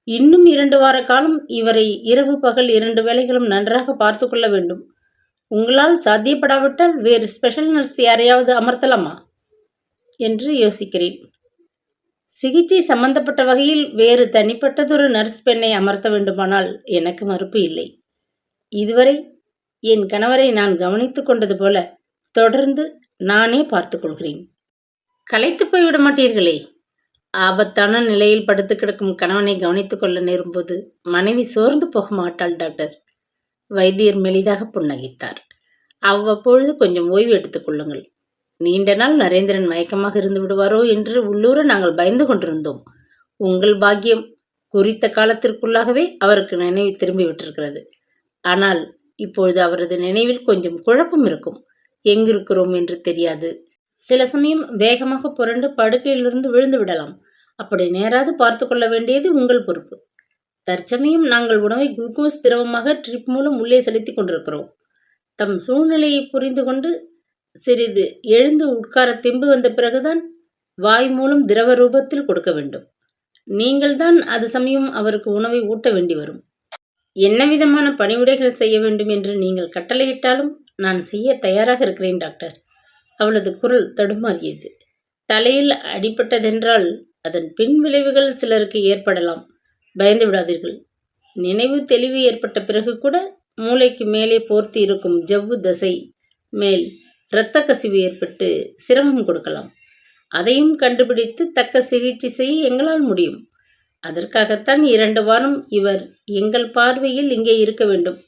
இன்னும் 2 வார காலம் இவரை இரவு பகல் 2 வேளைகளும் நன்றாக பார்த்து கொள்ள வேண்டும். உங்களால் சாத்தியப்படாவிட்டால் வேறு ஸ்பெஷல் நர்ஸ் யாரையாவது அமர்த்தலாமா என்று யோசிக்கிறேன். சிகிச்சை சம்பந்தப்பட்ட வகையில் வேறு தனிப்பட்டதொரு நர்ஸ் பெண்ணை அமர்த்த வேண்டுமானால் எனக்கு மறுப்பு இல்லை. இதுவரை என் கணவரை நான் கவனித்துக் கொண்டது போல தொடர்ந்து நானே பார்த்து கொள்கிறேன். களைத்து போய்விட மாட்டீர்களே? ஆபத்தான நிலையில் படுத்து கிடக்கும் கணவனை கவனித்துக் கொள்ள நேரும்போது மனைவி சோர்ந்து போக மாட்டாள் டாக்டர். வைத்தியர் மெலிதாக புன்னகைத்தார். அவ்வப்பொழுது கொஞ்சம் ஓய்வு எடுத்துக் கொள்ளுங்கள். நீண்ட நாள் நரேந்திரன் மயக்கமாக இருந்து விடுவாரோ என்று உள்ளூர நாங்கள் பயந்து கொண்டிருந்தோம். உங்கள் பாக்கியம், குறித்த காலத்திற்குள்ளாகவே அவருக்கு நினைவு திரும்பி விட்டிருக்கிறது. ஆனால் இப்பொழுது அவரது நினைவில் கொஞ்சம் குழப்பம் இருக்கும். எங்கிருக்கிறோம் என்று தெரியாது. சில சமயம் வேகமாக புரண்டு படுக்கையிலிருந்து விழுந்து விடலாம். அப்படி நேராது பார்த்து கொள்ள வேண்டியது உங்கள் பொறுப்பு. தற்சமயம் நாங்கள் உணவை குளுக்கோஸ் திரவமாக ட்ரிப் மூலம் உள்ளே செலுத்திக் கொண்டிருக்கிறோம். தம் சூழ்நிலையை புரிந்து கொண்டு சிறிது எழுந்து உட்கார தெம்பு வந்த பிறகுதான் வாய் மூலம் திரவ ரூபத்தில் கொடுக்க வேண்டும். நீங்கள்தான் அது சமயம் அவருக்கு உணவை ஊட்ட வேண்டி வரும். என்ன விதமான பணிவிடைகள் செய்ய வேண்டும் என்று நீங்கள் கட்டளையிட்டாலும் நான் செய்ய தயாராக இருக்கிறேன் டாக்டர். அவளது குரல் தடுமாறியது. தலையில் அடிபட்டதென்றால் அதன் பின் விளைவுகள் சிலருக்கு ஏற்படலாம். பயந்து விடாதீர்கள். நினைவு தெளிவு ஏற்பட்ட பிறகு கூட மூளைக்கு மேலே போர்த்தி இருக்கும் ஜவ்வு தசை மேல் இரத்த கசிவு ஏற்பட்டு சிரமம் கொடுக்கலாம். அதையும் கண்டுபிடித்து தக்க சிகிச்சை செய்ய எங்களால் முடியும். அதற்காகத்தான் 2 வாரம் இவர் எங்கள் பார்வையில் இங்கே இருக்க வேண்டும்.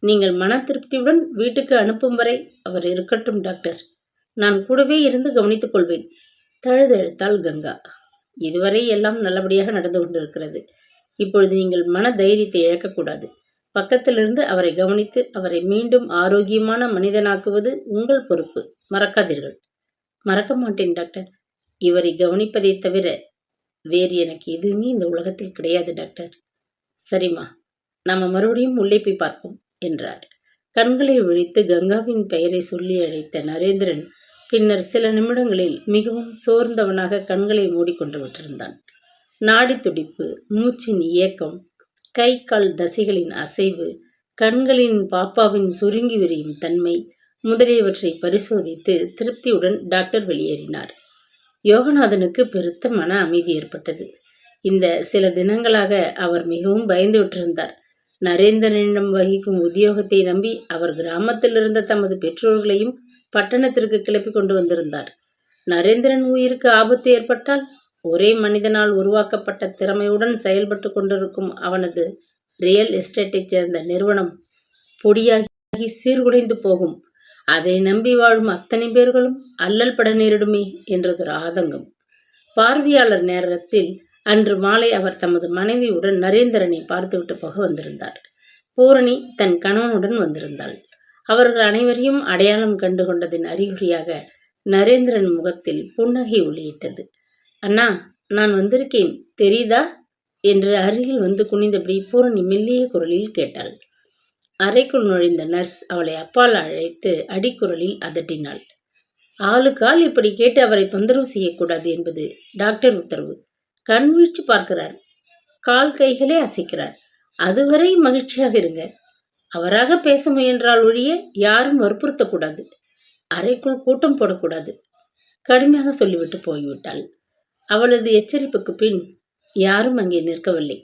நீங்கள் மன திருப்தியுடன் வீட்டுக்கு அனுப்பும் வரை அவர் இருக்கட்டும் டாக்டர். நான் கூடவே இருந்து கவனித்துக் கொள்வேன். தழுதழுத்தாள் கங்கா. இதுவரை எல்லாம் நல்லபடியாக நடந்து கொண்டிருக்கிறது. இப்பொழுது நீங்கள் மன தைரியத்தை இழக்கக்கூடாது. பக்கத்திலிருந்து அவரை கவனித்து அவரை மீண்டும் ஆரோக்கியமான மனிதனாக்குவது உங்கள் பொறுப்பு. மறக்காதீர்கள். மறக்க மாட்டேன் டாக்டர். இவரை கவனிப்பதை தவிர வேறு எனக்கு எதுவுமே இந்த உலகத்தில் கிடையாது டாக்டர். சரிம்மா, நாம மறுபடியும் உள்ளே போய் பார்ப்போம் என்றார். கண்களை விழித்து கங்காவின் பெயரை சொல்லி அழைத்த நரேந்திரன் பின்னர் சில நிமிடங்களில் மிகவும் சோர்ந்தவனாக கண்களை மூடிக்கொண்டு விட்டிருந்தான். நாடி துடிப்பு, மூச்சின் இயக்கம், கை கால் தசைகளின் அசைவு, கண்களின் பாப்பாவின் சுருங்கி விரியும் தன்மை முதலியவற்றை பரிசோதித்து திருப்தியுடன் டாக்டர் வெளியேறினார். யோகநாதனுக்கு பெருத்த மன அமைதி ஏற்பட்டது. இந்த சில தினங்களாக அவர் மிகவும் பயந்து விட்டிருந்தார். நரேந்திரனிடம் வகிக்கும் உத்தியோகத்தை நம்பி அவர் கிராமத்தில் இருந்த தமது பெற்றோர்களையும் பட்டணத்திற்கு கிளப்பி கொண்டு வந்திருந்தார். நரேந்திரன் உயிருக்கு ஆபத்து ஏற்பட்டால் ஒரே மனிதனால் உருவாக்கப்பட்ட திறமையுடன் செயல்பட்டு கொண்டிருக்கும் அவனது ரியல் எஸ்டேட்டைச் சேர்ந்த நிறுவனம் பொடியாகி சீர்குலைந்து போகும். அதை நம்பி வாழும் அத்தனை பேர்களும் அல்லல் பட நேரிடுமே என்றதொரு ஆதங்கம். பார்வையாளர் நேரத்தில் அன்று மாலை அவர் தமது மனைவியுடன் நரேந்திரனை பார்த்துவிட்டு போக வந்திருந்தார். பூரணி தன் கணவனுடன் வந்திருந்தாள். அவர்கள் அனைவரையும் அடையாளம் கண்டு கொண்டதின் அறிகுறியாக நரேந்திரன் முகத்தில் புன்னகை ஒளியிட்டது. அண்ணா, நான் வந்திருக்கேன், தெரியுதா என்று அருகில் வந்து குனிந்தபடி பூரணி மெல்லிய குரலில் கேட்டாள். அறைக்குள் நுழைந்த நர்ஸ் அவளை அப்பால் அழைத்து அடிக்குரலில் அதட்டினாள். ஆளுக்கு ஆள் இப்படி கேட்டு அவரை தொந்தரவு செய்யக்கூடாது என்பது டாக்டர் உத்தரவு. கண் வீழ்ச்சி பார்க்கிறார், கால் கைகளே அசைக்கிறார். அதுவரை மகிழ்ச்சியாக இருங்க. அவராக பேச முயன்றால் ஒழிய யாரும் வற்புறுத்தக்கூடாது. அறைக்குள் கூட்டம் போடக்கூடாது. கடுமையாக சொல்லிவிட்டு போய்விட்டாள். அவளது எச்சரிப்புக்கு பின் யாரும் அங்கே நிற்கவில்லை.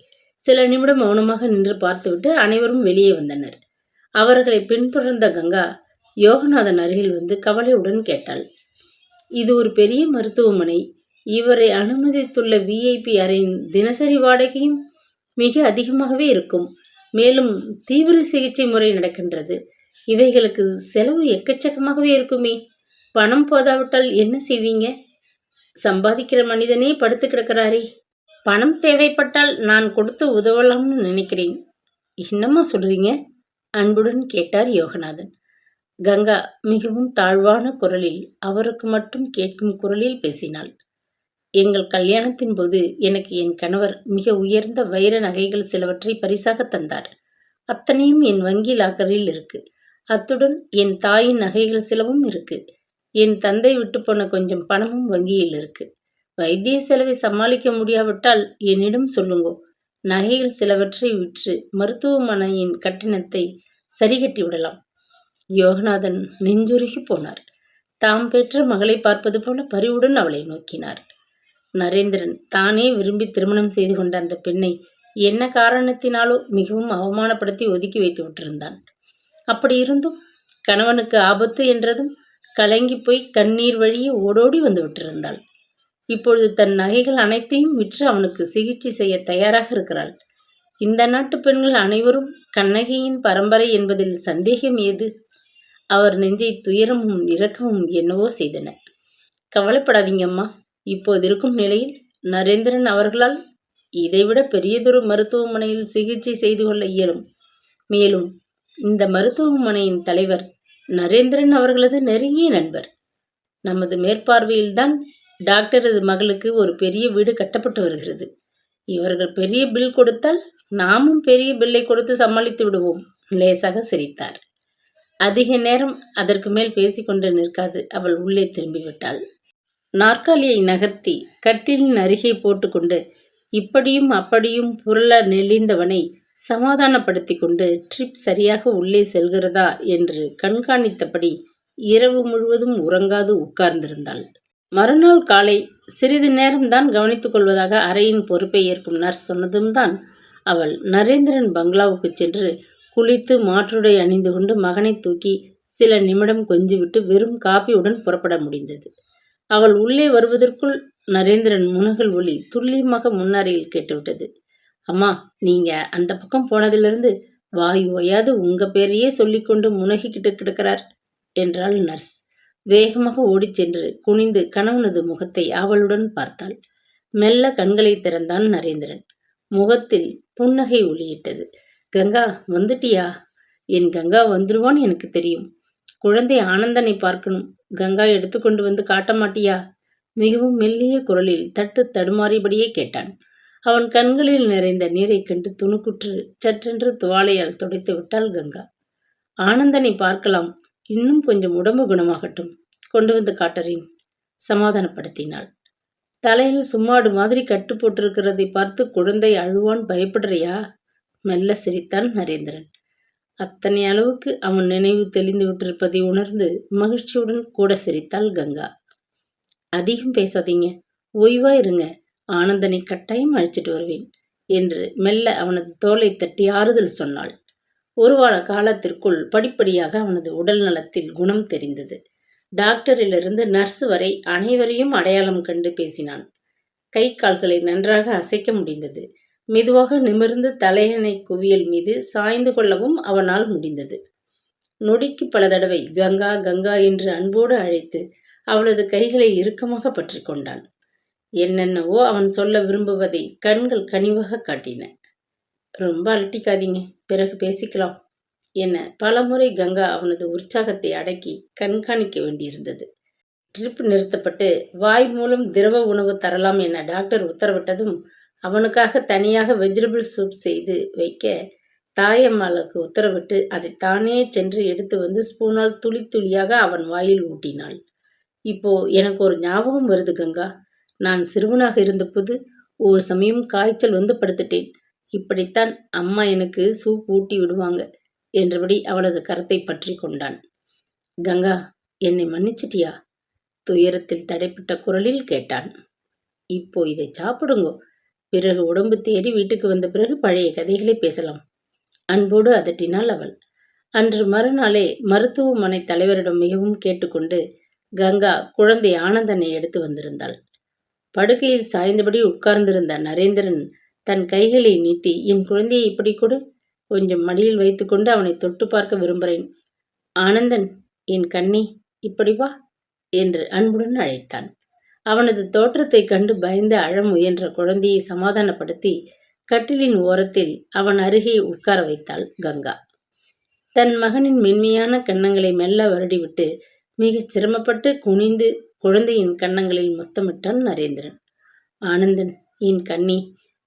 சில நிமிடம் மௌனமாக நின்று பார்த்துவிட்டு அனைவரும் வெளியே வந்தனர். அவர்களை பின்தொடர்ந்த கங்கா யோகநாதன் அருகில் வந்து கவலையுடன் கேட்டாள். இது ஒரு பெரிய மருத்துவமனை. இவரை அனுமதித்துள்ள விஐபி அறையின் தினசரி வாடகையும் மிக அதிகமாகவே இருக்கும். மேலும் தீவிர சிகிச்சை முறை நடக்கின்றது. இவைகளுக்கு செலவு எக்கச்சக்கமாகவே இருக்குமே. பணம் போதாவிட்டால் என்ன செய்வீங்க? சம்பாதிக்கிற மனிதனே படுத்து கிடக்கிறாரே. பணம் தேவைப்பட்டால் நான் கொடுத்து உதவலாம்னு நினைக்கிறேன். என்னம்மா சொல்றீங்க? அன்புடன் கேட்டார் யோகநாதன். கங்கா மிகவும் தாழ்வான குரலில், அவருக்கு மட்டும் கேட்கும் குரலில் பேசினாள். எங்கள் கல்யாணத்தின் போது எனக்கு என் கணவர் மிக உயர்ந்த வைர நகைகள் சிலவற்றை பரிசாக தந்தார். அத்தனையும் என் வங்கி லாக்கரில் இருக்கு. அத்துடன் என் தாயின் நகைகள் சிலவும் இருக்கு. என் தந்தை விட்டு போன கொஞ்சம் பணமும் வங்கியில் இருக்கு. வைத்திய செலவை சமாளிக்க முடியாவிட்டால் என்னிடம் சொல்லுங்கோ. நகைகள் சிலவற்றை விற்று மருத்துவமனையின் கட்டணத்தை சரிகட்டி விடலாம். யோகநாதன் நெஞ்சுருகி போனார். தாம் பெற்ற மகளை பார்ப்பது போல பரிவுடன் அவளை நோக்கினார். நரேந்திரன் தானே விரும்பி திருமணம் செய்து கொண்ட அந்த பெண்ணை என்ன காரணத்தினாலோ மிகவும் அவமானப்படுத்தி ஒதுக்கி வைத்து விட்டிருந்தான். அப்படி இருந்தும் கணவனுக்கு ஆபத்து என்றதும் கலங்கி போய் கண்ணீர் வழியே ஓடோடி வந்து விட்டிருந்தாள். இப்பொழுது தன் நகைகள் அனைத்தையும் விற்று அவனுக்கு சிகிச்சை செய்ய தயாராக இருக்கிறாள். இந்த நாட்டு பெண்கள் அனைவரும் கண்ணகியின் பரம்பரை என்பதில் சந்தேகம் ஏது? அவர் நெஞ்சை துயரமும் இரக்கமும் என்னவோ செய்தன. கவலைப்படாதீங்கம்மா, இப்போது இருக்கும் நிலையில் நரேந்திரன் அவர்களால் இதைவிட பெரியதொரு மருத்துவமனையில் சிகிச்சை செய்து கொள்ள இயலும். மேலும் இந்த மருத்துவமனையின் தலைவர் நரேந்திரன் அவர்களது நெருங்கிய நண்பர். நமது மேற்பார்வையில்தான் டாக்டரது மகளுக்கு ஒரு பெரிய வீடு கட்டப்பட்டு வருகிறது. இவர்கள் பெரிய பில் கொடுத்தால் நாமும் பெரிய பில்லை கொடுத்து சமாளித்து விடுவோம். லேசாக சிரித்தார். அதிக நேரம் அதற்கு மேல் பேசிக்கொண்டு நிற்காது அவள் உள்ளே திரும்பிவிட்டாள். நாற்காலியை நகர்த்தி கட்டிலின் அருகே போட்டுக்கொண்டு இப்படியும் அப்படியும் புரள நெளிந்தவனை சமாதானப்படுத்தி கொண்டு ட்ரிப் சரியாக உள்ளே செல்கிறதா என்று கண்காணித்தபடி இரவு முழுவதும் உறங்காது உட்கார்ந்திருந்தாள். மறுநாள் காலை சிறிது நேரம்தான் கவனித்துக் கொள்வதாக அறையின் பொறுப்பை ஏற்கும் நர்ஸ் சொன்னதும் தான் அவள் நரேந்திரன் பங்களாவுக்கு சென்று குளித்து மாற்றுடை அணிந்து கொண்டு மகனை தூக்கி சில நிமிடம் கொஞ்சிவிட்டு வெறும் காப்பியுடன் புறப்பட முடிந்தது. அவள் உள்ளே வருவதற்குள் நரேந்திரன் முனகல் ஒலி துல்லியமாக முன்னறையில் கேட்டுவிட்டது. அம்மா, நீங்க அந்த பக்கம் போனதிலிருந்து வாய் ஓயாது உங்க பேரையே சொல்லிக்கொண்டு முனகிக்கிட்டு கிடக்கிறார் என்றாள் நர்ஸ். வேகமாக ஓடிச் சென்று குனிந்து கணவனது முகத்தை ஆவலுடன் பார்த்தாள். மெல்ல கண்களை திறந்தான் நரேந்திரன். முகத்தில் புன்னகை ஒளியிட்டது. கங்கா, வந்துட்டியா? என் கங்கா வந்துருவான்னு எனக்கு தெரியும். குழந்தை ஆனந்தனை பார்க்கணும். கங்கா எடுத்துக்கொண்டு வந்து காட்ட மாட்டியா? மிகவும் மெல்லிய குரலில் தட்டு தடுமாறியபடியே கேட்டான். அவன் கண்களில் நிறைந்த நீரைக் கண்டு துணுக்குற்று சற்றென்று துவாலையால் துடைத்து விட்டாள் கங்கா. ஆனந்தனை பார்க்கலாம், இன்னும் கொஞ்சம் உடம்பு குணமாகட்டும், கொண்டு வந்து காட்டுறேன், சமாதானப்படுத்தினாள். தலையில் சும்மாடு மாதிரி கட்டு போட்டிருக்கிறதை பார்த்து குழந்தை அழுவான் பயப்படுறியா? மெல்ல சிரித்தான் நரேந்திரன். அத்தனை அளவுக்கு அவன் நினைவு தெளிந்து விட்டிருப்பதை உணர்ந்து மகிழ்ச்சியுடன் கூட சிரித்தாள் கங்கா. அதிகம் பேசாதீங்க, ஓய்வா இருங்க, ஆனந்தனை கட்டாயம் அழைச்சிட்டு வருவேன் என்று மெல்ல அவனது தோலை தட்டி ஆறுதல் சொன்னாள். ஒரு வார காலத்திற்குள் படிப்படியாக அவனது உடல் நலத்தில் குணம் தெரிந்தது. டாக்டரிலிருந்து நர்ஸ் வரை அனைவரையும் அடையாளம் கண்டு பேசினான். கை கால்களை நன்றாக அசைக்க முடிந்தது. மெதுவாக நிமிர்ந்து தலையணை குவியல் மீது சாய்ந்து கொள்ளவும் அவனால் முடிந்தது. நொடிக்கு பல தடவை கங்கா கங்கா என்று அன்போடு அழைத்து அவளது கைகளை இறுக்கமாக பற்றி கொண்டான். என்னென்னவோ அவன் சொல்ல விரும்புவதை கண்கள் கனிவாக காட்டின. ரொம்ப அலட்டிக்காதீங்க, பிறகு பேசிக்கலாம் என பலமுறை கங்கா அவனது உற்சாகத்தை அடக்கி கண்காணிக்க வேண்டியிருந்தது. ட்ரிப் நிறுத்தப்பட்டு வாய் மூலம் திரவ உணவு தரலாம் என டாக்டர் உத்தரவிட்டதும் அவனுக்காக தனியாக வெஜிடபிள் சூப் செய்து வைக்க தாயம்மாளுக்கு உத்தரவிட்டு அதை தானே சென்று எடுத்து வந்து ஸ்பூனால் துளி துளியாக அவன் வாயில் ஊட்டினாள். இப்போ எனக்கு ஒரு ஞாபகம் வருது கங்கா, நான் சிறுவனாக இருந்தபோது ஒரு சமயம் காய்ச்சல் வந்து படுத்துட்டேன். இப்படித்தான் அம்மா எனக்கு சூப் ஊட்டி விடுவாங்க என்றபடி அவளது கரத்தை பற்றி கொண்டான். கங்கா, என்னை மன்னிச்சிட்டியா? துயரத்தில் தடைப்பட்ட குரலில் கேட்டான். இப்போ இதை சாப்பிடுங்கோ, பிறகு உடம்பு தேறி வீட்டுக்கு வந்த பிறகு பழைய கதைகளை பேசலாம், அன்போடு அதட்டினாள் அவள். அன்று மறுநாளே மருத்துவமனை தலைவரிடம் மிகவும் கேட்டுக்கொண்டு கங்கா குழந்தை ஆனந்தனை எடுத்து வந்திருந்தாள். படுக்கையில் சாய்ந்தபடி உட்கார்ந்திருந்த நரேந்திரன் தன் கைகளை நீட்டி, என் குழந்தையை இப்படி கொடு, கொஞ்சம் மடியில் வைத்துக்கொண்டு அவனை தொட்டு பார்க்க விரும்புகிறேன். ஆனந்தன், என் கண்ணி, இப்படி வா என்று அன்புடன் அழைத்தான். அவனது தோற்றத்தை கண்டு பயந்து அழ முயன்ற குழந்தையை சமாதானப்படுத்தி கட்டிலின் ஓரத்தில் அவன் அருகே உட்கார வைத்தாள் கங்கா. தன் மகனின் மென்மையான கன்னங்களை மெல்ல வருடிவிட்டு மிகச் சிரமப்பட்டு குனிந்து குழந்தையின் கன்னங்களில் முத்தமிட்டான் நரேந்திரன். ஆனந்தன், என் கண்ணி,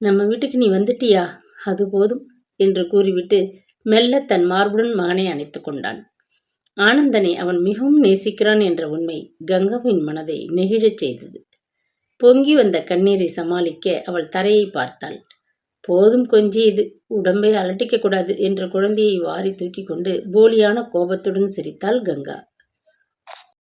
நம்ம வீட்டுக்கு நீ வந்துட்டியா? அது போதும் என்று கூறிவிட்டு மெல்ல தன் மார்புடன் மகனை அணைத்து கொண்டான். ஆனந்தனை அவன் மிகவும் நேசிக்கிறான் என்ற உண்மை கங்காவின் மனதை நெகிழச் செய்தது. பொங்கி வந்த கண்ணீரை சமாளிக்க அவள் தரையை பார்த்தாள். போதும் கொஞ்சியது, உடம்பை அலட்டிக்க கூடாது என்று குழந்தையை வாரி தூக்கி கொண்டு போலியான கோபத்துடன் சிரித்தாள் கங்கா.